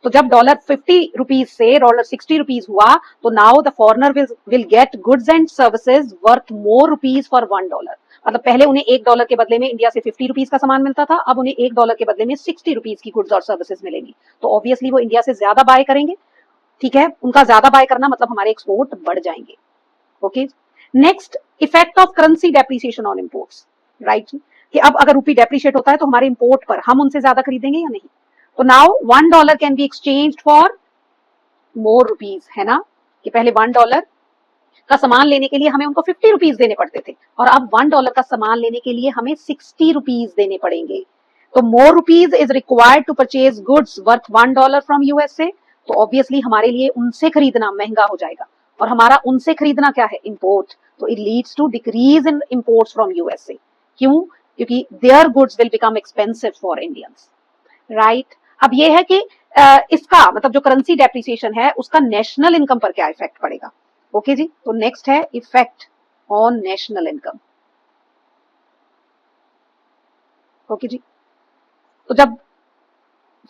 तो जब डॉलर 50 रुपीज से डॉलर 60 रुपीज हुआ, तो now the foreigner will get goods and services worth more rupees for $1। मतलब पहले उन्हें $1 के बदले में इंडिया से 50 रुपीज का सामान मिलता था, अब उन्हें $1 के बदले में 60 रुपीज की गुड्स और सर्विसेज मिलेंगी। तो ऑब्वियसली वो इंडिया से ज्यादा बाय करेंगे, ठीक है। उनका ज्यादा बाय करना मतलब हमारे एक्सपोर्ट बढ़ जाएंगे, okay. Next, effect of currency depreciation on imports, right? कि अब अगर रूपी डेप्रिशिएट होता है तो हमारे इंपोर्ट पर हम उनसे ज्यादा खरीदेंगे या नहीं? तो now $1 can be exchanged for more rupees, है ना? कि पहले $1 का सामान लेने के लिए हमें उनको 50 रुपीज देने पड़ते थे, और अब $1 का सामान लेने के लिए हमें 60 रुपीज देने पड़ेंगे। तो more rupees is required to purchase goods worth $1 from USA. तो ऑब्वियसली हमारे लिए उनसे खरीदना महंगा हो जाएगा, और हमारा उनसे खरीदना क्या है? इंपोर्ट। तो it leads to decrease in imports from USA. क्यों? क्योंकि their goods will become expensive for Indians, right? अब ये है कि इसका मतलब जो करेंसी डेप्रिसिएशन है उसका नेशनल इनकम पर क्या इफेक्ट पड़ेगा, ओके जी। तो नेक्स्ट है effect on national income, okay जी। तो जब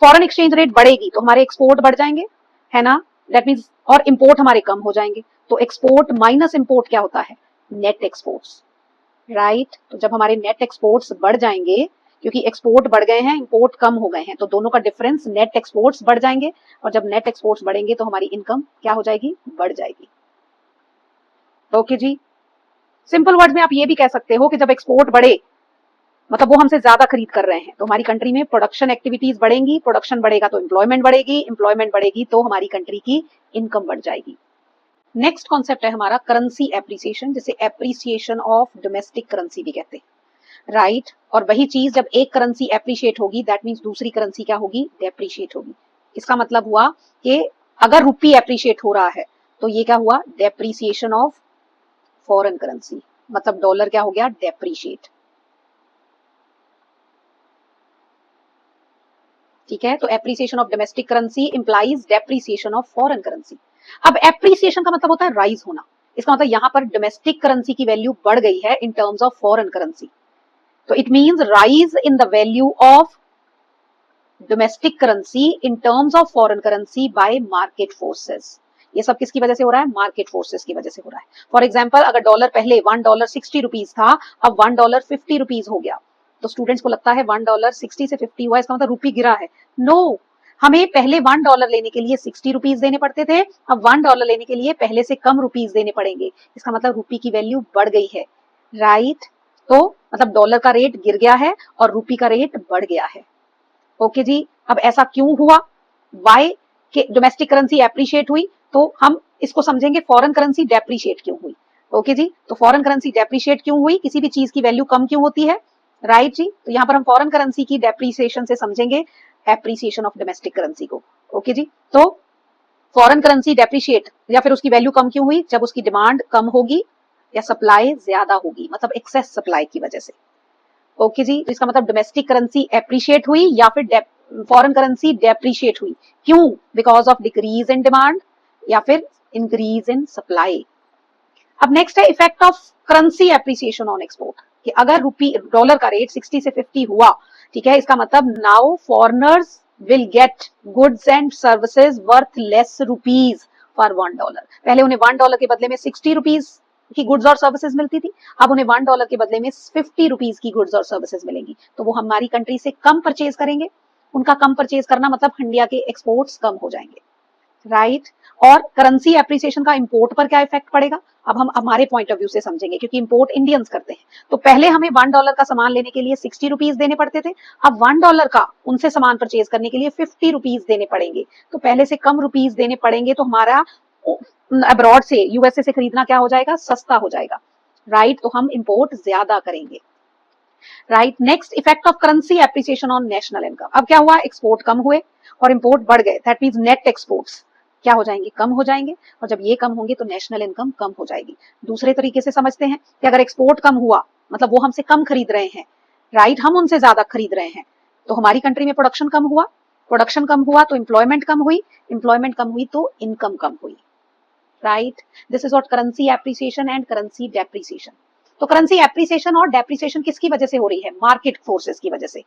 फॉरेन एक्सचेंज रेट बढ़ेगी तो हमारे एक्सपोर्ट बढ़ जाएंगे, है ना? दैट मींस, और इंपोर्ट हमारे कम हो जाएंगे। तो एक्सपोर्ट माइनस इंपोर्ट क्या होता है? Net exports, right? तो जब हमारे नेट एक्सपोर्ट्स बढ़ जाएंगे, क्योंकि एक्सपोर्ट बढ़ गए हैं, इंपोर्ट कम हो गए हैं, तो दोनों का डिफरेंस नेट एक्सपोर्ट्स बढ़ जाएंगे, और जब नेट एक्सपोर्ट्स बढ़ेंगे तो हमारी इनकम क्या हो जाएगी? बढ़ जाएगी, ओके जी। सिंपल वर्ड्स में आप ये भी कह सकते हो कि जब एक्सपोर्ट बढ़े मतलब वो हमसे ज्यादा खरीद कर रहे हैं, तो हमारी कंट्री में प्रोडक्शन एक्टिविटीज बढ़ेंगी, प्रोडक्शन बढ़ेगा तो एम्प्लॉयमेंट बढ़ेगी, एम्प्लॉयमेंट बढ़ेगी तो हमारी कंट्री की इनकम बढ़ जाएगी। नेक्स्ट कॉन्सेप्ट है हमारा करेंसी एप्रिसिएशन, जिसे एप्रिसिएशन ऑफ डोमेस्टिक करेंसी भी कहते हैं, राइट। और वही चीज जब एक करेंसी एप्रिशिएट होगी दैट मीन्स दूसरी करेंसी क्या होगी, डेप्रिशिएट होगी। इसका मतलब हुआ कि अगर रुपी एप्रिशिएट हो रहा है तो ये क्या हुआ, डेप्रिसिएशन ऑफ फॉरेन करेंसी, मतलब डॉलर क्या हो गया, डेप्रिशिएट। ठीक है, तो appreciation of domestic currency implies depreciation of foreign currency. अब एप्रिसिएशन का मतलब होता है राइज होना, इसका मतलब यहां पर डोमेस्टिक करेंसी की वैल्यू बढ़ गई है in terms of foreign currency, तो it means rise in the value of domestic currency in terms of foreign currency by market forces. ये सब किसकी वजह से हो रहा है, मार्केट फोर्सेस की वजह से हो रहा है। फॉर एग्जांपल अगर डॉलर पहले $1.60 था, अब $1.50 हो गया, तो स्टूडेंट्स को लगता है $1.60 से 50 हुआ, इसका मतलब रुपी गिरा है। नो, हमें पहले $1 लेने के लिए ₹60 देने पड़ते थे, अब $1 लेने के लिए पहले से कम रुपीज देने पड़ेंगे, इसका मतलब रुपी की वैल्यू बढ़ गई है, राइट। तो मतलब डॉलर का रेट गिर गया है और रुपी का रेट बढ़ गया है। ओके जी, अब ऐसा क्यों हुआ, वाई के डोमेस्टिक करेंसी एप्रिशिएट हुई, तो हम इसको समझेंगे फॉरेन करेंसी डेप्रिशिएट क्यों हुई। ओके जी, तो फॉरेन करेंसी डेप्रिशिएट क्यों हुई, किसी भी चीज की वैल्यू कम क्यों होती है, राइट जी। तो यहाँ पर हम फॉरेन करेंसी की डेप्रिसिएशन से समझेंगे एप्रिसिएशन ऑफ डोमेस्टिक करेंसी को। ओके जी, तो फॉरेन करेंसी डेप्रिशिएट या फिर उसकी वैल्यू कम क्यों हुई, जब उसकी डिमांड कम होगी या सप्लाई ज्यादा होगी, मतलब एक्सेस सप्लाई की वजह से। ओके जी, तो इसका मतलब डोमेस्टिक करेंसी एप्रिशिएट हुई या फिर फॉरेन करेंसी डेप्रिशिएट हुई, क्यों, because of decrease in demand या फिर इंक्रीज इन सप्लाई। अब नेक्स्ट है effect of currency appreciation on export, कि अगर रुपी डॉलर का रेट 60 से 50 हुआ, ठीक है, इसका मतलब now foreigners will get goods and services worth less rupees for $1। पहले उन्हें $1 के बदले में ₹60 की गुड्स और सर्विसेज मिलती थी, अब उन्हें $1 के बदले में ₹50 की गुड्स और सर्विसेज मिलेंगी, तो वो हमारी कंट्री से कम परचेज करेंगे। उनका कम परचेज करना मतलब इंडिया के एक्सपोर्ट्स कम हो जाएंगे, राइट। और करेंसी एप्रिसिएशन का इंपोर्ट पर क्या इफेक्ट पड़ेगा, अब हम हमारे पॉइंट ऑफ व्यू से समझेंगे, क्योंकि इंपोर्ट इंडियंस करते हैं। तो पहले हमें $1 का सामान लेने के लिए ₹60 देने पड़ते थे, अब $1 का उनसे सामान परचेज करने के लिए ₹50 देने पड़ेंगे, तो पहले से कम रुपीज देने पड़ेंगे, तो हमारा अब्रॉड से यूएसए से खरीदना क्या हो जाएगा, सस्ता हो जाएगा, राइट। तो हम इंपोर्ट ज्यादा करेंगे, right. Next effect of currency appreciation on national income. अब क्या हुआ, एक्सपोर्ट कम हुए और इंपोर्ट बढ़ गए, दैट मींस नेट एक्सपोर्ट्स क्या हो जाएंगे, कम हो जाएंगे, और जब ये कम होंगे तो नेशनल इनकम कम हो जाएगी। दूसरे तरीके से समझते हैं कि अगर एक्सपोर्ट कम हुआ मतलब वो हमसे कम खरीद रहे हैं, राइट, हम उनसे ज्यादा खरीद रहे हैं, तो हमारी कंट्री में प्रोडक्शन कम हुआ, प्रोडक्शन कम हुआ तो एम्प्लॉयमेंट कम हुई, एम्प्लॉयमेंट कम हुई तो इनकम कम हुई, right. This is what currency appreciation and currency depreciation. तो करेंसी एप्रिसिएशन और डेप्रिसिएशन किसकी वजह से हो रही है, मार्केट फोर्सेस की वजह से,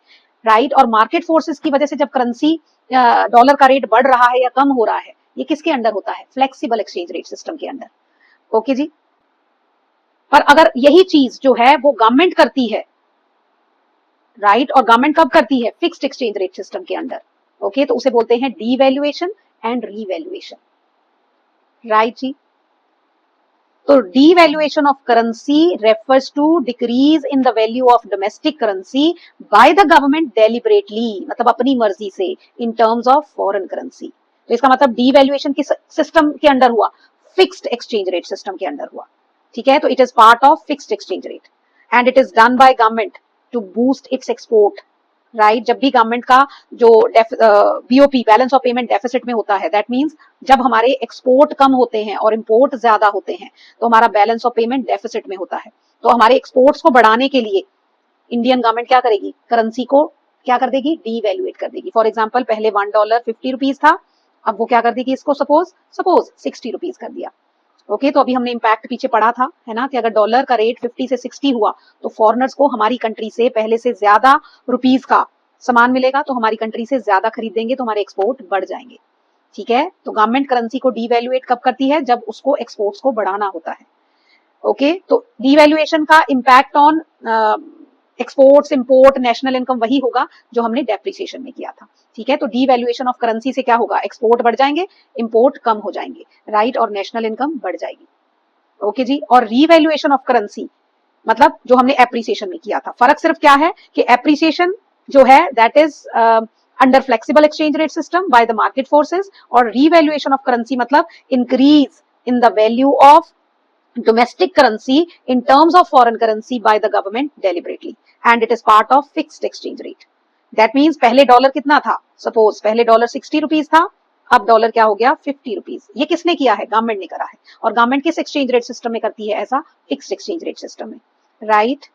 राइट। और मार्केट फोर्सेस की वजह से जब करेंसी डॉलर का रेट बढ़ रहा है या कम हो रहा है, ये किसके अंडर होता है, फ्लेक्सिबल एक्सचेंज रेट सिस्टम के अंडर। ओके जी, पर अगर यही चीज जो है वो गवर्नमेंट करती है, राइट, और गवर्नमेंट कब करती है, फिक्स्ड एक्सचेंज रेट सिस्टम के अंडर, ओके, तो उसे बोलते हैं डीवैल्यूएशन एंड रीवैल्यूएशन, राइट जी। तो devaluation of currency refers to decrease in the value of domestic currency by the government deliberately, मतलब अपनी मर्जी से, in terms of foreign currency। तो इसका मतलब devaluation किस सिस्टम के अंडर हुआ, फिक्स्ड एक्सचेंज रेट सिस्टम के अंडर हुआ, ठीक है। तो it is part of fixed exchange rate and it is done by government to boost its export, right. जब भी गवर्नमेंट का जो BOP balance of payment deficit में होता है, दैट मींस जब हमारे एक्सपोर्ट कम होते हैं और इंपोर्ट ज्यादा होते हैं तो हमारा बैलेंस ऑफ पेमेंट डेफिसिट में होता है, तो हमारे एक्सपोर्ट्स को बढ़ाने के लिए इंडियन गवर्नमेंट क्या करेगी, करेंसी को क्या कर देगी, डीवैल्यूएट कर देगी। फॉर एग्जाम्पल पहले $1 50 था, अब वो क्या कर देगी, इसको सपोज ₹60 कर दिया, ओके। तो अभी हमने इम्पैक्ट पीछे पढ़ा था, है ना, कि अगर डॉलर का रेट 50 से 60 हुआ तो फॉरेनर्स को हमारी कंट्री से पहले से ज्यादा रुपीज का सामान मिलेगा, तो हमारी कंट्री से ज्यादा खरीदेंगे तो हमारे एक्सपोर्ट बढ़ जाएंगे, ठीक है। तो गवर्नमेंट करेंसी को डीवैल्यूएट कब करती है, जब उसको एक्सपोर्ट्स को बढ़ाना होता है, ओके। तो डीवैल्यूएशन का impact on exports, import, national income वही होगा जो हमने डेप्रिसिएशन में किया था, ठीक है। तो डीवैल्यूएशन ऑफ करेंसी से क्या होगा, एक्सपोर्ट बढ़ जाएंगे, इंपोर्ट कम हो जाएंगे, राइट, और नेशनल इनकम बढ़ जाएगी, ओके जी। और रीवैल्यूएशन ऑफ करेंसी मतलब जो हमने एप्रिसिएशन में किया था। फर्क सिर्फ क्या है कि एप्रिसिएशन जो है that is under flexible exchange rate system by the market forces, और रीवैल्यूएशन ऑफ करेंसी मतलब increase in the value of domestic currency in terms of foreign currency by the government deliberately, and it is part of fixed exchange rate. That means पहले डॉलर कितना था, सपोज पहले डॉलर 60 रुपीज था, अब डॉलर क्या हो गया 50 रुपीज। ये किसने किया है, गवर्नमेंट ने करा है। और गवर्नमेंट किस एक्सचेंज रेट सिस्टम में करती है ऐसा, फिक्स्ड एक्सचेंज रेट सिस्टम में, राइट।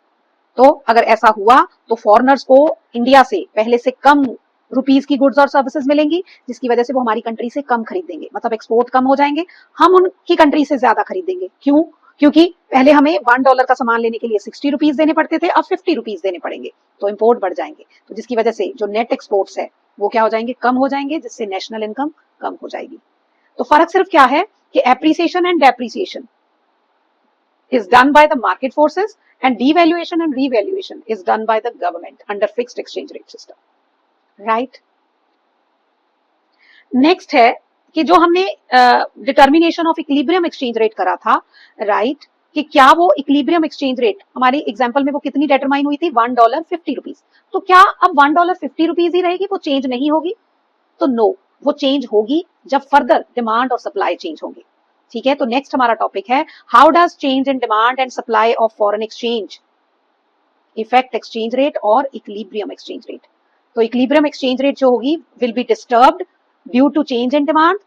तो अगर ऐसा हुआ तो फॉरेनर्स को इंडिया से पहले से कम रुपीज की गुड्स और सर्विसेज मिलेंगी, जिसकी वजह से वो हमारी कंट्री से कम खरीदेंगे, मतलब एक्सपोर्ट कम हो जाएंगे, हम उनकी कंट्री से ज्यादा खरीदेंगे। क्यों, क्योंकि पहले हमें $1 का सामान लेने के लिए 60 रुपीज देने पड़ते थे, अब 50 रुपीज देने पड़ेंगे, तो इंपोर्ट बढ़ जाएंगे। तो जिसकी वजह से जो नेट एक्सपोर्ट्स है वो क्या हो जाएंगे, कम हो जाएंगे, जिससे नेशनल इनकम कम हो जाएगी। तो फर्क सिर्फ क्या है कि appreciation and depreciation is done by the market forces and devaluation and revaluation is done by the government under fixed exchange rate system, right? Next है कि जो हमने determination of equilibrium exchange rate करा था, राइट, कि क्या वो इक्विलिब्रियम एक्सचेंज रेट हमारी एग्जांपल में वो कितनी डिटरमाइन हुई थी, $1.50। तो क्या अब $1.50 ही रहेगी, वो चेंज नहीं होगी? तो नो, वो चेंज होगी जब फर्दर डिमांड और सप्लाई चेंज होंगे। ठीक है, तो नेक्स्ट हमारा टॉपिक है how does change in demand and supply of foreign exchange effect exchange rate और इक्विलिब्रियम एक्सचेंज रेट। तो इक्विलिब्रियम एक्सचेंज रेट जो होगी will be disturbed due to change in demand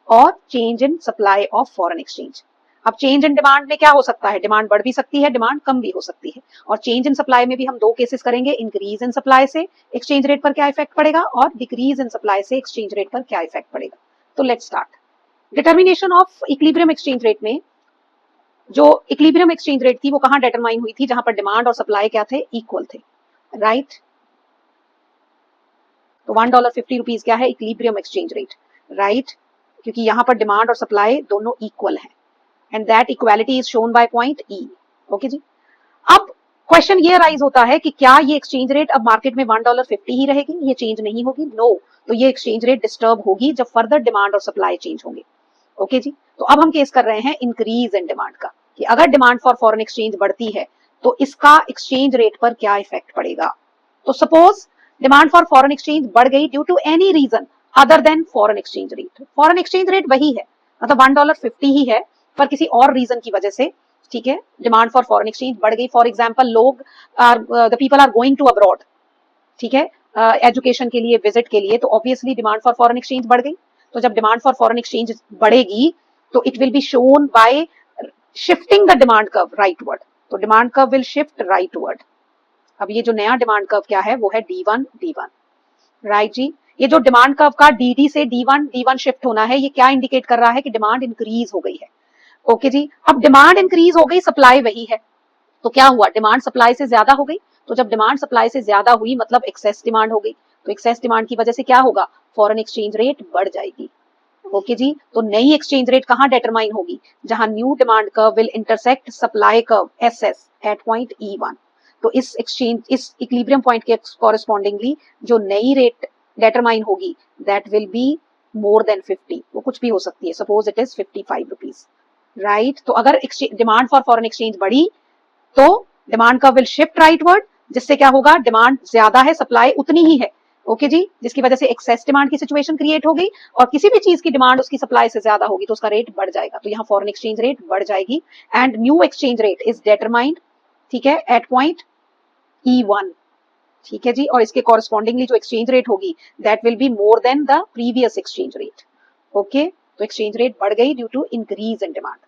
और change in supply of foreign exchange. अब चेंज इन डिमांड में क्या हो सकता है, डिमांड बढ़ भी सकती है, डिमांड कम भी हो सकती है। और चेंज इन सप्लाई में भी हम दो केसेस करेंगे, इंक्रीज इन सप्लाई से एक्सचेंज रेट पर क्या इफेक्ट पड़ेगा और डिक्रीज इन सप्लाई से एक्सचेंज रेट पर क्या इफेक्ट पड़ेगा। तो let's start. Determination of equilibrium exchange rate में जो इक्विलिब्रियम एक्सचेंज रेट थी वो कहां डिटरमाइन हुई थी, जहां पर डिमांड और सप्लाई क्या थे, इक्वल थे, राइट। तो $1.50 क्या है, इक्विलिब्रियम एक्सचेंज रेट, राइट, क्योंकि यहां पर डिमांड और सप्लाई दोनों इक्वल है and that equality is shown by point E. Okay जी। अब क्वेश्चन ये राइज होता है कि क्या ये एक्सचेंज रेट अब मार्केट में $1.50 ही रहेगी, ये चेंज नहीं होगी? नो, तो ये एक्सचेंज रेट डिस्टर्ब होगी जब फर्दर डिमांड और सप्लाई चेंज होंगे। ओके जी। तो अब हम केस कर रहे हैं इंक्रीज इन डिमांड का, कि अगर डिमांड फॉर फॉरेन एक्सचेंज बढ़ती है तो इसका एक्सचेंज रेट पर क्या इफेक्ट पड़ेगा। तो suppose demand for foreign exchange बढ़ गई due to any reason other than foreign exchange rate. Foreign exchange rate वही है, मतलब $1.50 ही है, पर किसी और रीजन की वजह से, ठीक है, डिमांड फॉर फॉरेन एक्सचेंज बढ़ गई। फॉर एग्जांपल लोग the people are going to abroad, ठीक है, एजुकेशन के लिए, विजिट के लिए, तो obviously demand for foreign exchange बढ़ गई। तो जब डिमांड फॉर फॉरेन एक्सचेंज बढ़ेगी तो it will be shown by shifting the demand curve rightward. तो demand curve will shift rightward. अब ये जो नया डिमांड कर्व क्या है वो है D1 D1, राइट जी। ये जो डिमांड कर्व का DD से D1 D1 शिफ्ट होना है, ये क्या इंडिकेट कर रहा है कि डिमांड इंक्रीज हो गई है। ओके जी। अब डिमांड इंक्रीज हो गई, सप्लाई वही है, तो क्या हुआ, डिमांड सप्लाई से ज्यादा हो गई। तो जब डिमांड सप्लाई से ज्यादा हुई मतलब एक्सेस डिमांड हो गई, तो एक्सेस डिमांड की वजह से क्या होगा, फॉरेन एक्सचेंज रेट बढ़ जाएगी। ओके जी। तो नई एक्सचेंज रेट कहां डिटरमाइन होगी, जहां new demand curve will intersect supply curve SS at point E1। तो इस इक्विलिब्रियम पॉइंट के कॉरेस्पॉन्डिंगली जो नई रेट डिटरमाइन होगी that will be more than 50, वो कुछ भी हो सकती है, suppose it is 55 rupees, right. तो अगर डिमांड फॉर फॉरेन एक्सचेंज बढ़ी तो demand curve will shift rightward, जिससे क्या होगा, डिमांड ज्यादा है, सप्लाई उतनी ही है। ओके जी। जिसकी वजह से एक्सेस डिमांड की सिचुएशन क्रिएट हो गई, और किसी भी चीज की डिमांड उसकी सप्लाई से ज्यादा होगी तो उसका रेट बढ़ जाएगा। तो यहाँ फॉरेन एक्सचेंज रेट बढ़ जाएगी and new exchange rate is determined, ठीक है, एट पॉइंट E1, ठीक है जी। और इसके कॉरेस्पॉन्डिंगली जो एक्सचेंज रेट होगी that will be more than the previous exchange rate. Okay, तो एक्सचेंज रेट बढ़ गई due to increase in demand.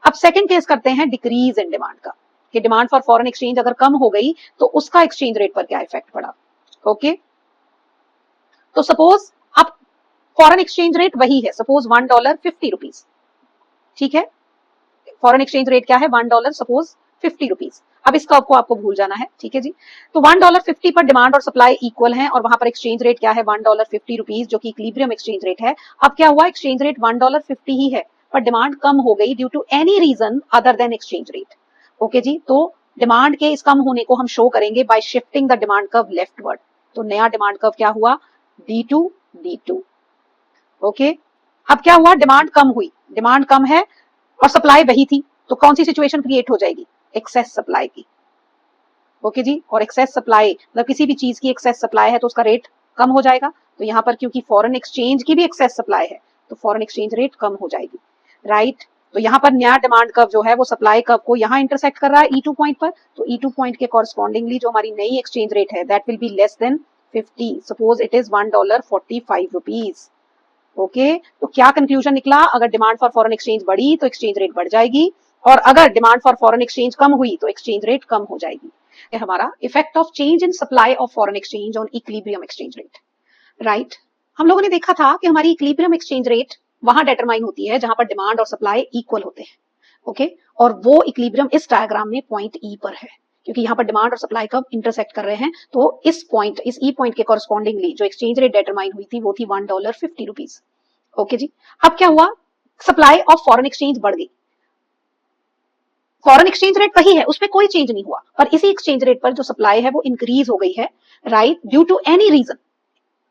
अब सेकंड केस करते हैं डिक्रीज इन डिमांड का, कि डिमांड फॉर फॉरेन एक्सचेंज अगर कम हो गई तो उसका एक्सचेंज रेट पर क्या इफेक्ट पड़ा। ओके, तो सपोज अब फॉरेन एक्सचेंज रेट वही है, सपोज $1.50, ठीक है, फॉरेन एक्सचेंज रेट क्या है, $1 सपोज 50 रुपीज। अब इसका आपको भूल जाना है, ठीक है जी। तो $1.50 पर डिमांड और सप्लाई इक्वल है और वहां पर एक्सचेंज रेट क्या है, $1.50 जो कि इक्विलिब्रियम एक्सचेंज रेट है। अब क्या हुआ, एक्सचेंज रेट $1.50 ही है, पर डिमांड कम हो गई due to any reason other than exchange rate. Okay जी। तो डिमांड के इस कम होने को हम शो करेंगे bye shifting the demand curve leftward. तो नया डिमांड कर्व क्या हुआ, D2 D2। ओके, अब क्या हुआ, डिमांड कम हुई, डिमांड कम है और सप्लाई वही थी, तो कौन सी सिचुएशन क्रिएट हो जाएगी, एक्सेस सप्लाई की। ओके जी, और एक्सेस सप्लाई मतलब किसी भी चीज की एक्सेस सप्लाई है तो उसका रेट कम हो जाएगा। तो यहाँ पर क्योंकि फॉरेन एक्सचेंज की भी एक्सेस सप्लाई है तो फॉरेन एक्सचेंज रेट कम हो जाएगी, राइट। तो यहाँ पर नया डिमांड कर्व जो है वो सप्लाई कर्व को यहाँ इंटरसेक्ट कर रहा है E2 पॉइंट पर, तो E2 पॉइंट के कॉरस्पॉन्डिंगली जो हमारी नई एक्सचेंज रेट है that will be less than 50, suppose it is $1.45। Okay, तो क्या कंक्लूजन निकला, अगर डिमांड फॉर फॉरेन एक्सचेंज बढ़ी तो एक्सचेंज रेट बढ़ जाएगी, और अगर डिमांड फॉर फॉरेन एक्सचेंज कम हुई तो एक्सचेंज रेट कम हो जाएगी। ये हमारा effect of change in supply of foreign exchange on equilibrium exchange rate, right. हम लोगों ने देखा था कि हमारी इक्विलिब्रियम एक्सचेंज रेट वहां डिटरमाइन होती है जहां पर डिमांड और सप्लाई इक्वल होते हैं, ओके, और वो इक्विलिब्रियम इस डायग्राम में पॉइंट ई पर है, क्योंकि यहाँ पर डिमांड और सप्लाई कब इंटरसेक्ट कर रहे हैं, तो इस पॉइंट, इस ई पॉइंट के कॉरस्पॉन्डिंगली जो एक्सचेंज रेट डिटरमाइन हुई थी वो थी $1.50। ओके जी, अब क्या हुआ, सप्लाई ऑफ फॉरेन एक्सचेंज बढ़ गई, फॉरेन एक्सचेंज रेट वही है, उसमें कोई चेंज नहीं हुआ, पर इसी एक्सचेंज रेट पर जो सप्लाई है वो इंक्रीज हो गई है, right, due to any reason.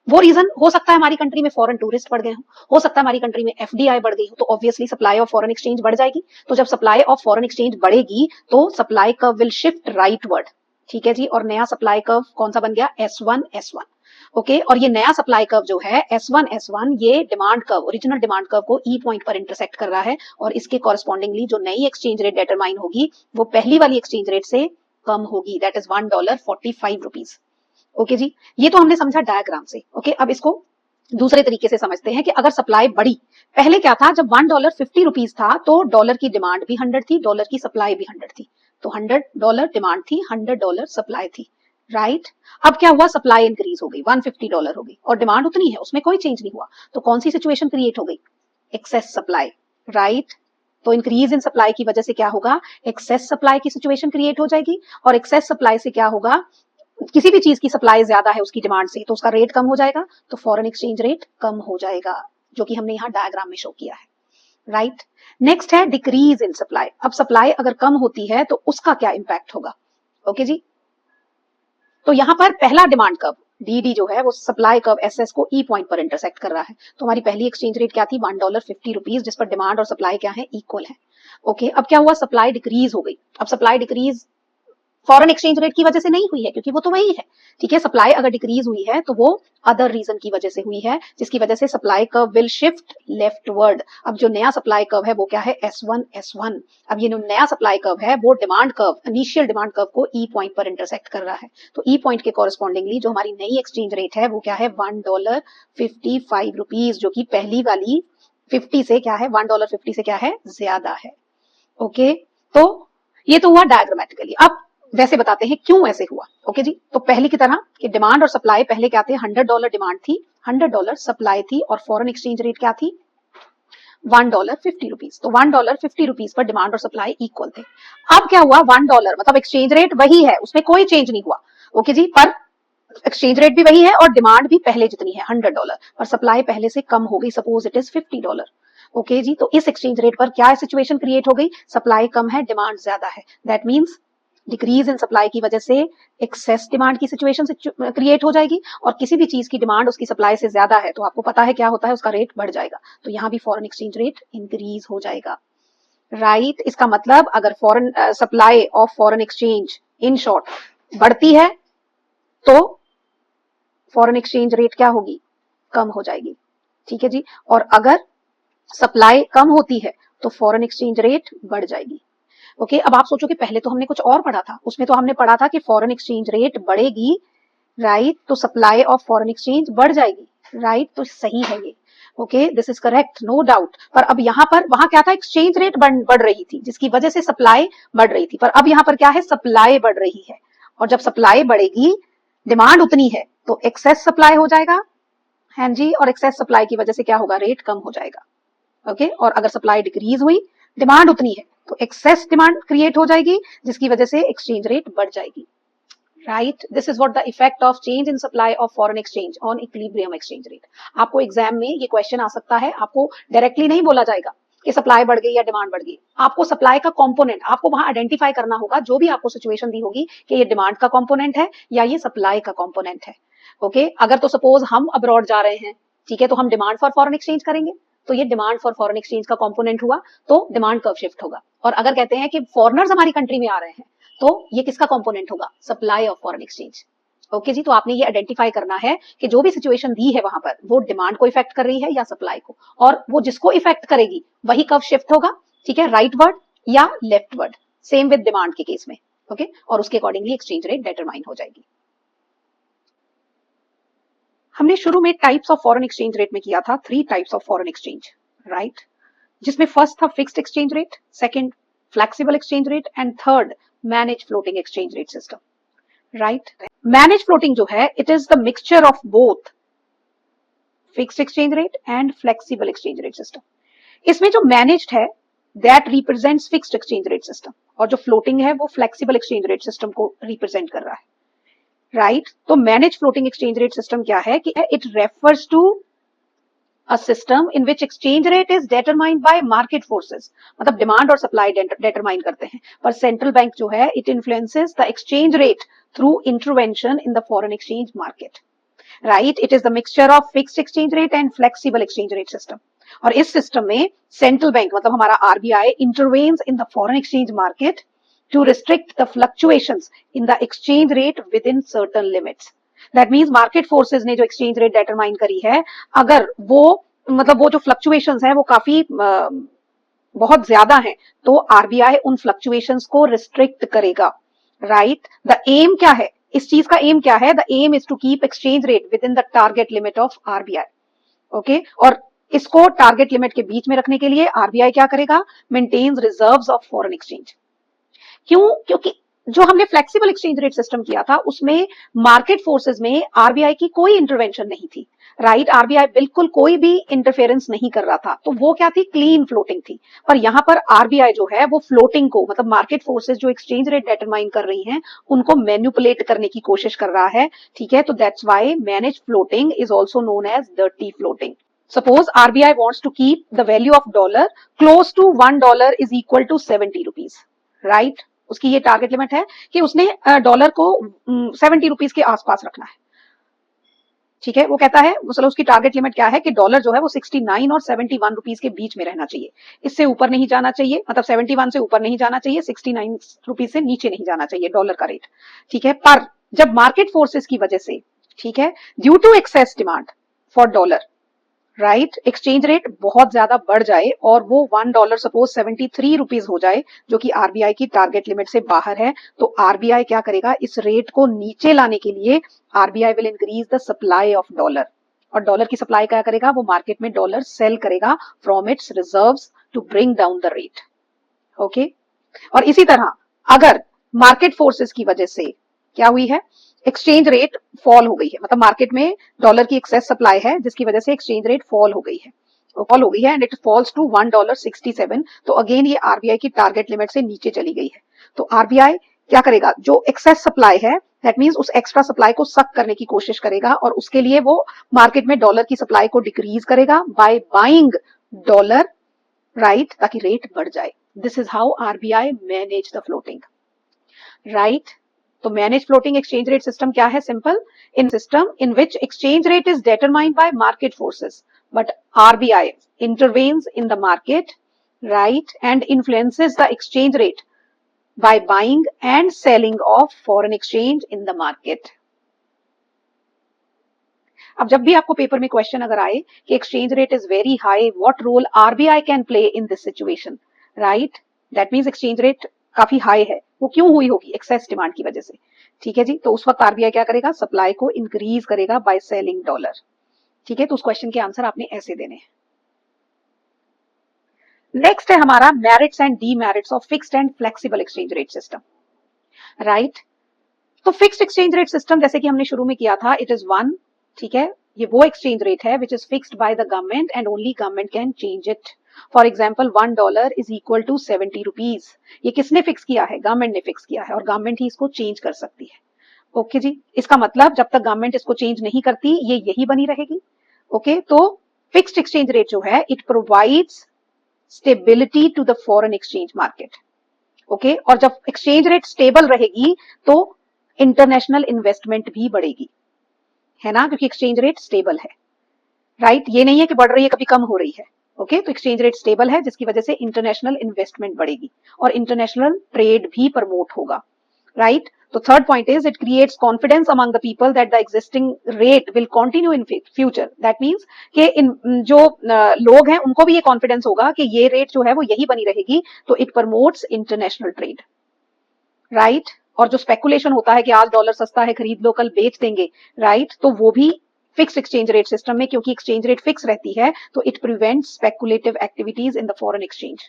वो रीजन हो सकता है हमारी कंट्री में फॉरेन टूरिस्ट बढ़ गए हो सकता है हमारी कंट्री में FDI बढ़ गई हो, तो obviously supply of foreign exchange बढ़ जाएगी। तो जब सप्लाई ऑफ फॉरेन एक्सचेंज बढ़ेगी तो supply curve will shift rightward, ठीक है जी, और नया सप्लाई कर्व कौन सा बन गया, S1 ओके, और ये नया सप्लाई कर्व जो है S1 ये demand curve, original demand curve को E पॉइंट पर इंटरसेक्ट कर रहा है, और इसके कॉरस्पॉन्डिंगली जो नई एक्सचेंज रेट डिटरमाइन होगी वो पहली वाली एक्सचेंज रेट से कम होगी, दैट इज $1.45। ओके जी, ये तो हमने समझा डायग्राम से। ओके, अब इसको दूसरे तरीके से समझते हैं कि अगर सप्लाई बढ़ी, पहले क्या था, जब $1.50 था तो डॉलर की डिमांड भी 100 थी, डॉलर की सप्लाई भी 100 थी, तो $100 डिमांड थी, $100 सप्लाई थी, राइट। अब क्या हुआ, सप्लाई इंक्रीज हो गई, $150 हो गई, और डिमांड उतनी है, उसमें कोई चेंज नहीं हुआ, तो कौन सी सिचुएशन क्रिएट हो गई, एक्सेस सप्लाई, राइट। तो इंक्रीज इन सप्लाई की वजह से क्या होगा, एक्सेस सप्लाई की सिचुएशन क्रिएट हो जाएगी, और एक्सेस सप्लाई से क्या होगा, किसी भी चीज की सप्लाई ज्यादा है उसकी डिमांड से तो उसका रेट कम हो जाएगा, तो फॉरेन एक्सचेंज रेट कम हो जाएगा, जो कि हमने यहाँ डायग्राम में शो किया है, राइट। नेक्स्ट है डिक्रीज इन सप्लाई। अब सप्लाई अगर कम होती है तो उसका क्या इंपैक्ट होगा, ओके जी। तो यहाँ पर पहला डिमांड कर्व DD जो है वो सप्लाई कर्व SS को E पॉइंट पर इंटरसेक्ट कर रहा है, तो हमारी पहली एक्सचेंज रेट क्या थी, $1.50, जिस पर डिमांड और सप्लाई क्या है, इक्वल है। ओके, अब क्या हुआ, सप्लाई डिक्रीज हो गई। अब supply decrease foreign exchange rate की वजह से नहीं हुई है, क्योंकि वो तो वही है, ठीक है। सप्लाई अगर डिक्रीज हुई है तो वो अदर रीजन की वजह से हुई है, जिसकी वजह से supply curve will shift leftward. अब जो नया सप्लाई कर्व है वो क्या है, S1। अब ये जो नया सप्लाई कर्व है वो demand curve, initial demand curve को E पॉइंट पर इंटरसेक्ट कर रहा है, तो E पॉइंट के कॉरस्पॉन्डिंगली जो हमारी नई एक्सचेंज रेट है वो क्या है, $1.55, जो कि पहली वाली 50 से क्या है, $1.50 से क्या है, ज्यादा है। ओके, तो ये तो हुआ डायग्रामेटिकली। अब वैसे बताते हैं क्यों ऐसे हुआ, ओके जी। तो पहले की तरह कि डिमांड और सप्लाई, पहले क्या थे, $100 डिमांड थी, $100 सप्लाई थी, और फॉरेन एक्सचेंज रेट क्या थी, $1.50, तो $1.50 पर डिमांड और सप्लाई इक्वल थे। अब क्या हुआ, $1 मतलब एक्सचेंज रेट वही है, उसमें कोई चेंज नहीं हुआ, ओके जी, पर एक्सचेंज रेट भी वही है और डिमांड भी पहले जितनी है $100, और सप्लाई पहले से कम हो गई, सपोज इट इज $50। ओके जी, तो इस एक्सचेंज रेट पर क्या सिचुएशन क्रिएट हो गई, सप्लाई कम है, डिमांड ज्यादा है, that means decrease in supply की वजह से एक्सेस डिमांड की सिचुएशन क्रिएट हो जाएगी, और किसी भी चीज की डिमांड उसकी सप्लाई से ज्यादा है तो आपको पता है क्या होता है, उसका रेट बढ़ जाएगा, तो यहाँ भी फॉरेन एक्सचेंज रेट इंक्रीज हो जाएगा, राइट। इसका मतलब अगर foreign supply of foreign exchange in short बढ़ती है तो फॉरेन एक्सचेंज रेट क्या होगी, कम हो जाएगी, ठीक है जी, और अगर सप्लाई कम होती है तो फॉरेन एक्सचेंज रेट बढ़ जाएगी। ओके, अब आप सोचो कि पहले तो हमने कुछ और पढ़ा था, उसमें तो हमने पढ़ा था कि फॉरेन एक्सचेंज रेट बढ़ेगी, राइट, तो सप्लाई ऑफ फॉरेन एक्सचेंज बढ़ जाएगी, राइट, तो सही है ये, okay, this is correct, no doubt. पर अब यहाँ पर, वहां क्या था, एक्सचेंज रेट बढ़ रही थी जिसकी वजह से सप्लाई बढ़ रही थी, पर अब यहाँ पर क्या है, सप्लाई बढ़ रही है, और जब सप्लाई बढ़ेगी डिमांड उतनी है तो एक्सेस सप्लाई हो जाएगा, हाँ जी, और एक्सेस सप्लाई की वजह से क्या होगा, रेट कम हो जाएगा, ओके। और अगर सप्लाई डिक्रीज हुई, डिमांड उतनी है तो एक्सेस डिमांड क्रिएट हो जाएगी, जिसकी वजह से एक्सचेंज रेट बढ़ जाएगी, right. This is what the effect of change in supply of foreign exchange on equilibrium exchange rate. आपको एग्जाम में ये क्वेश्चन आ सकता है, आपको डायरेक्टली नहीं बोला जाएगा कि सप्लाई बढ़ गई या डिमांड बढ़ गई, आपको सप्लाई का कंपोनेंट आपको वहां आइडेंटिफाई करना होगा, जो भी आपको सिचुएशन दी होगी कि ये डिमांड का कंपोनेंट है या ये सप्लाई का कंपोनेंट है, ओके। अगर तो सपोज हम अब्रॉड जा रहे हैं, ठीक है, तो हम डिमांड फॉर फॉरेन एक्सचेंज करेंगे, तो ये डिमांड फॉर फॉरेन एक्सचेंज का कंपोनेंट हुआ, तो डिमांड कर्व शिफ्ट होगा। और अगर कहते हैं कि फॉरेनर्स हमारी कंट्री में आ रहे हैं, तो ये किसका कंपोनेंट होगा? Supply of foreign exchange. Okay जी, तो आपने ये आइडेंटिफाई करना है कि जो भी सिचुएशन दी है वहां पर वो डिमांड को इफेक्ट कर रही है या सप्लाई को, और वो जिसको इफेक्ट करेगी वही कर्व शिफ्ट होगा, ठीक है, राइटवर्ड या लेफ्टवर्ड। सेम विद डिमांड के केस में, ओके, और उसके अकॉर्डिंगली एक्सचेंज रेट डिटरमाइन हो जाएगी। हमने शुरू में types of foreign exchange rate में किया था 3 types of foreign exchange, right, जिसमें फर्स्ट था fixed exchange rate, second flexible exchange rate and third manage floating exchange rate system, right. Manage floating जो है, it is the mixture of both fixed exchange rate and flexible exchange rate system. इसमें जो मैनेज्ड है that represents fixed exchange rate system, और जो फ्लोटिंग है वो फ्लेक्सिबल एक्सचेंज रेट सिस्टम को रिप्रेजेंट कर रहा है, राइट। तो manage floating exchange rate system क्या है कि it refers to a system in which exchange rate is determined by market forces, मतलब डिमांड और सप्लाई डिटरमाइन करते हैं, पर सेंट्रल बैंक जो है it influences the exchange rate through intervention in the foreign exchange market, right. It is the mixture of fixed exchange rate and flexible exchange rate system. और इस सिस्टम में सेंट्रल बैंक मतलब हमारा RBI intervenes in the foreign exchange market to restrict the fluctuations in the exchange rate within certain limits. That means market forces ने जो exchange rate determine करी है, अगर वो मतलब वो जो fluctuations है वो काफी बहुत ज्यादा है, तो आरबीआई उन fluctuations को restrict करेगा, right? The aim क्या है? इस चीज का aim क्या है? The aim is to keep exchange rate within the target limit of RBI. Okay? और इसको टारगेट लिमिट के बीच में रखने के लिए आरबीआई क्या करेगा? Maintains reserves of foreign exchange. क्यों? क्योंकि जो हमने फ्लेक्सिबल एक्सचेंज रेट सिस्टम किया था उसमें मार्केट फोर्सेस में आरबीआई की कोई इंटरवेंशन नहीं थी, राइट। आरबीआई बिल्कुल कोई भी इंटरफेरेंस नहीं कर रहा था, तो वो क्या थी? क्लीन फ्लोटिंग थी। पर यहाँ पर आरबीआई जो है वो फ्लोटिंग को, मतलब मार्केट फोर्सेस जो एक्सचेंज रेट डिटरमाइन कर रही हैं उनको मैनिपुलेट करने की कोशिश कर रहा है, ठीक है। तो that's why manage floating is also known as dirty floating. Suppose RBI wants to keep the value of dollar close to $1 is equal to 70 rupees, right? उसकी ये टारगेट लिमिट है कि उसने डॉलर को 70 रुपीज के आसपास रखना है, ठीक है। वो कहता है मतलब उसकी टारगेट लिमिट क्या है कि डॉलर जो है वो 69 और 71 रुपीज के बीच में रहना चाहिए, इससे ऊपर नहीं जाना चाहिए, मतलब 71 से ऊपर नहीं जाना चाहिए, 69 रुपीज से नीचे नहीं जाना चाहिए डॉलर का रेट, ठीक है। पर जब मार्केट फोर्सेस की वजह से, ठीक है, due to excess demand for dollar, right, exchange rate बहुत ज्यादा बढ़ जाए और वो $1 सपोज 73 रुपीज हो जाए, जो कि आरबीआई की टारगेट लिमिट से बाहर है, तो आरबीआई क्या करेगा? इस रेट को नीचे लाने के लिए RBI will increase the supply of dollar, और डॉलर की सप्लाई क्या करेगा? वो मार्केट में डॉलर सेल करेगा from its reserves to bring down the rate, okay. और इसी तरह अगर मार्केट फोर्सेस की वजह से क्या हुई है? एक्सचेंज रेट फॉल हो गई है, मतलब मार्केट में डॉलर की एक्सेस सप्लाई है जिसकी वजह से एक्सचेंज रेट फॉल हो गई है एंड इट फॉल्स टू $1.67, तो अगेन ये आरबीआई की टारगेट लिमिट से नीचे चली गई है। तो आरबीआई क्या करेगा? जो एक्सेस सप्लाई है दैट मींस उस एक्स्ट्रा सप्लाई को सक करने की कोशिश करेगा, और उसके लिए वो मार्केट में डॉलर की सप्लाई को डिक्रीज करेगा बाय बाइंग डॉलर, राइट, ताकि रेट बढ़ जाए। This is how RBI manage the floating, right. तो manage floating exchange rate system क्या है? Simple, in system in which exchange rate is determined by market forces but RBI intervenes in the market, right, and influences the exchange rate by buying and selling of foreign exchange in the market. अब जब भी आपको पेपर में क्वेश्चन अगर आए कि exchange rate is very high, what role RBI can play in this situation, right, that means exchange rate काफी हाई है, वो क्यों हुई होगी? एक्सेस डिमांड की वजह से, ठीक है जी। तो उस वक्त आरबीआई क्या करेगा? सप्लाई को इंक्रीज करेगा बाय सेलिंग डॉलर, ठीक है। तो उस क्वेश्चन के आंसर आपने ऐसे देने हैं। नेक्स्ट है हमारा merits and demerits of fixed and flexible exchange rate system, right. तो फिक्स्ड एक्सचेंज रेट सिस्टम जैसे कि हमने शुरू में किया था, इट इज वन, ठीक है, ये वो एक्सचेंज रेट है which is fixed by the government and only government can change it. For example $1 is equal to 70 rupees, ये किसने फिक्स किया है? गवर्नमेंट ने फिक्स किया है, और गवर्नमेंट ही इसको चेंज कर सकती है, ओके जी। इसका मतलब जब तक गवर्नमेंट इसको चेंज नहीं करती ये यही बनी रहेगी, ओके। तो फिक्स्ड एक्सचेंज रेट जो है it provides stability to the foreign exchange market, okay. और जब एक्सचेंज रेट स्टेबल रहेगी तो इंटरनेशनल इन्वेस्टमेंट भी बढ़ेगी, है ना, क्योंकि एक्सचेंज रेट स्टेबल है, राइट। ये नहीं है कि बढ़ रही है कभी कम हो रही है, ओके, तो एक्सचेंज रेट स्टेबल है जिसकी वजह से इंटरनेशनल इन्वेस्टमेंट बढ़ेगी और इंटरनेशनल ट्रेड भी प्रमोट होगा, राइट। तो third point is it creates confidence among the people that the existing rate will continue in future. That means कि इन जो लोग हैं उनको भी ये कॉन्फिडेंस होगा कि ये रेट जो है वो यही बनी रहेगी, तो it promotes international trade, right. और जो स्पेकुलेशन होता है कि आज डॉलर सस्ता है खरीद लो कल बेच देंगे, राइट, तो वो भी फिक्स एक्सचेंज रेट सिस्टम में, क्योंकि एक्सचेंज रेट फिक्स रहती है तो it prevents speculative activities in the foreign exchange.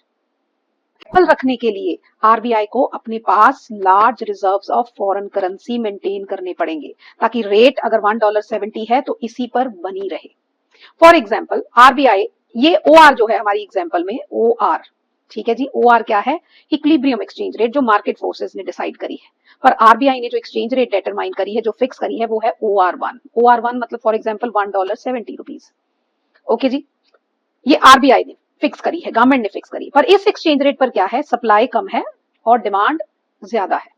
रखने के लिए आरबीआई को अपने पास large reserves of foreign currency maintain करने पड़ेंगे ताकि रेट अगर $1.70 है तो इसी पर बनी रहे। फॉर एग्जाम्पल आरबीआई, ये ओआर जो है हमारी एग्जाम्पल में ओआर, ठीक है जी, ओआर क्या है? इक्विलिब्रियम एक्सचेंज रेट जो मार्केट फोर्सेस ने डिसाइड करी है, पर आरबीआई ने जो एक्सचेंज रेट डिटरमाइन करी है, जो फिक्स करी है, वो है ओआर1। ओआर1 मतलब फॉर एग्जाम्पल $1.70। ओके जी, ये आरबीआई ने फिक्स करी है, गवर्नमेंट ने फिक्स करी, पर इस एक्सचेंज रेट पर क्या है? सप्लाई कम है और डिमांड ज्यादा है,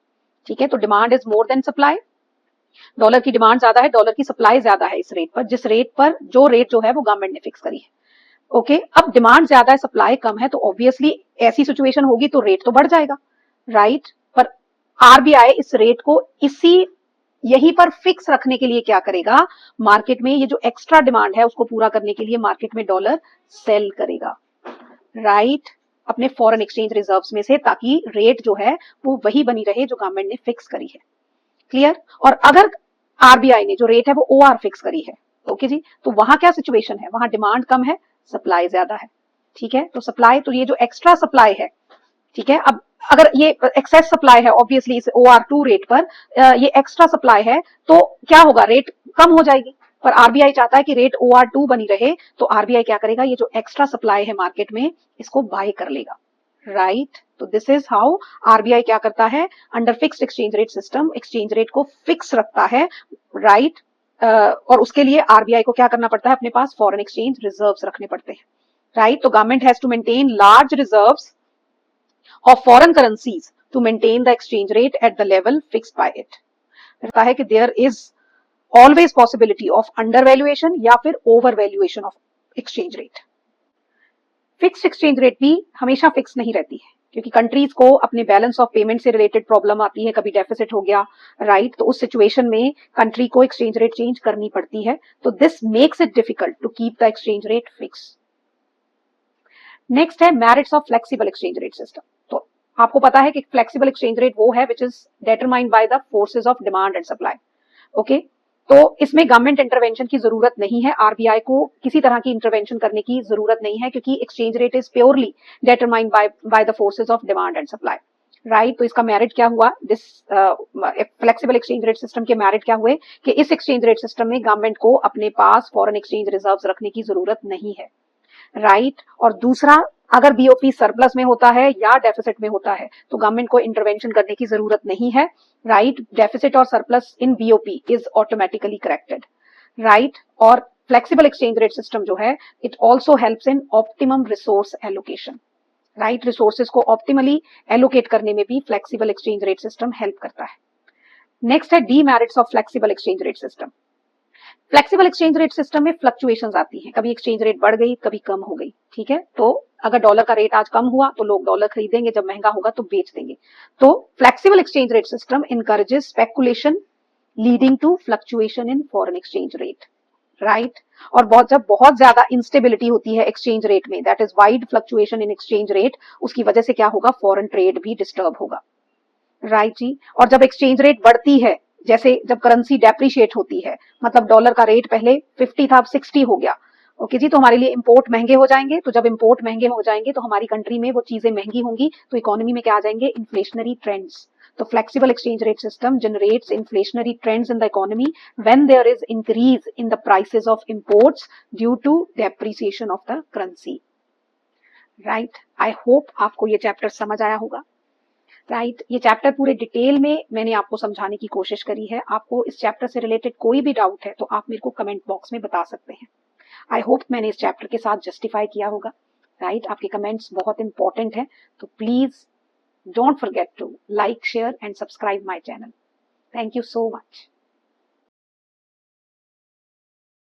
ठीक है। तो demand is more than supply, dollar की डिमांड ज्यादा है, डॉलर की सप्लाई ज्यादा है इस रेट पर, जिस रेट पर जो रेट जो है वो गवर्नमेंट ने फिक्स करी है। ओके, अब डिमांड ज्यादा है सप्लाई कम है, तो ऑब्वियसली ऐसी सिचुएशन होगी तो रेट तो बढ़ जाएगा, राइट। पर आरबीआई इस रेट को इसी यहीं पर फिक्स रखने के लिए क्या करेगा? मार्केट में ये जो एक्स्ट्रा डिमांड है उसको पूरा करने के लिए मार्केट में डॉलर सेल करेगा, राइट, अपने फॉरेन एक्सचेंज रिजर्व्स में से, ताकि रेट जो है वो वही बनी रहे जो गवर्नमेंट ने फिक्स करी है। क्लियर? और अगर आरबीआई ने जो रेट है वो ओआर फिक्स करी है, ओके जी, तो वहां क्या सिचुएशन है? वहां डिमांड कम है, सप्लाई ज्यादा है, ठीक है। तो सप्लाई, तो ये जो एक्स्ट्रा सप्लाई है, ठीक है, अब अगर ये एक्सेस सप्लाई है ऑब्वियसली इस OR2 रेट पर, ये एक्स्ट्रा सप्लाई है, तो क्या होगा? रेट कम हो जाएगी। पर आरबीआई चाहता है कि रेट OR2 बनी रहे, तो आरबीआई क्या करेगा? ये जो एक्स्ट्रा सप्लाई है मार्केट में, इसको बाय कर लेगा, राइट। तो दिस इज हाउ आरबीआई क्या करता है? Under fixed exchange rate system exchange rate को फिक्स रखता है, राइट। और उसके लिए आरबीआई को क्या करना पड़ता है? अपने पास फॉरेन एक्सचेंज रिजर्व्स रखने पड़ते हैं, राइट। तो government has to maintain large reserves of foreign currencies to maintain the exchange rate at the level fixed by it। रहता है कि there is always possibility of undervaluation या फिर overvaluation of exchange rate। Fixed exchange rate भी हमेशा फिक्स नहीं रहती है, क्योंकि कंट्रीज को अपने बैलेंस ऑफ पेमेंट से रिलेटेड प्रॉब्लम आती है, कभी डेफिसिट हो गया, राइट, तो उस सिचुएशन में कंट्री को एक्सचेंज रेट चेंज करनी पड़ती है, तो this makes it difficult to keep the exchange rate fix. Next है merits of flexible exchange rate system. तो आपको पता है कि फ्लेक्सिबल एक्सचेंज रेट वो है which is determined by the forces of demand and supply, okay. तो इसमें गवर्नमेंट इंटरवेंशन की जरूरत नहीं है, आरबीआई को किसी तरह की इंटरवेंशन करने की जरूरत नहीं है, क्योंकि exchange rate is purely determined by the forces of demand and supply, right. तो इसका मेरिट क्या हुआ? This flexible exchange rate system के मेरिट क्या हुए कि इस एक्सचेंज रेट सिस्टम में गवर्नमेंट को अपने पास फॉरेन एक्सचेंज रिजर्व्स रखने की जरूरत नहीं है, राइट। और दूसरा, अगर बीओपी सरप्लस में होता है या डेफिसिट में होता है तो गवर्नमेंट को इंटरवेंशन करने की जरूरत नहीं है, राइट। डेफिसिट और surplus in BOP is automatically corrected, right. और फ्लेक्सिबल एक्सचेंज रेट सिस्टम जो है it also helps in optimum resource allocation, right. Resources को ऑप्टिमली एलोकेट करने में भी flexible exchange rate system help करता है। नेक्स्ट है demerits of flexible exchange rate system. Flexible exchange rate system में फ्लक्चुएशंस आती हैं, कभी एक्सचेंज रेट बढ़ गई कभी कम हो गई, ठीक है। तो अगर डॉलर का रेट आज कम हुआ तो लोग डॉलर खरीदेंगे, जब महंगा होगा तो बेच देंगे। तो flexible exchange rate system encourages speculation leading to fluctuation in foreign exchange rate, right. और जब बहुत ज्यादा इंस्टेबिलिटी होती है एक्सचेंज रेट में, that is wide fluctuation in exchange rate, उसकी वजह से क्या होगा? फॉरेन ट्रेड भी डिस्टर्ब होगा, राइट जी। और जब एक्सचेंज रेट बढ़ती है, जैसे जब करेंसी डेप्रिशिएट होती है, मतलब डॉलर का रेट पहले 50 था अब 60 हो गया, ओके जी, तो हमारे लिए इंपोर्ट महंगे हो जाएंगे। तो जब इंपोर्ट महंगे हो जाएंगे तो हमारी कंट्री में वो चीजें महंगी होंगी, तो इकोनॉमी में क्या आ जाएंगे? Inflationary trends. तो flexible exchange rate system generates inflationary trends in the economy when there is increase in the prices of imports due to depreciation of the currency, right. I hope आपको ये चैप्टर समझ आया होगा, राइट। ये चैप्टर पूरे डिटेल में मैंने आपको समझाने की कोशिश करी है। आपको इस चैप्टर से रिलेटेड कोई भी डाउट है तो आप मेरे को कमेंट बॉक्स में बता सकते हैं। आई होप मैंने इस चैप्टर के साथ जस्टिफाई किया होगा, राइट। आपके कमेंट्स बहुत इंपॉर्टेंट हैं, तो please don't forget to like, share and subscribe my channel. Thank you so much.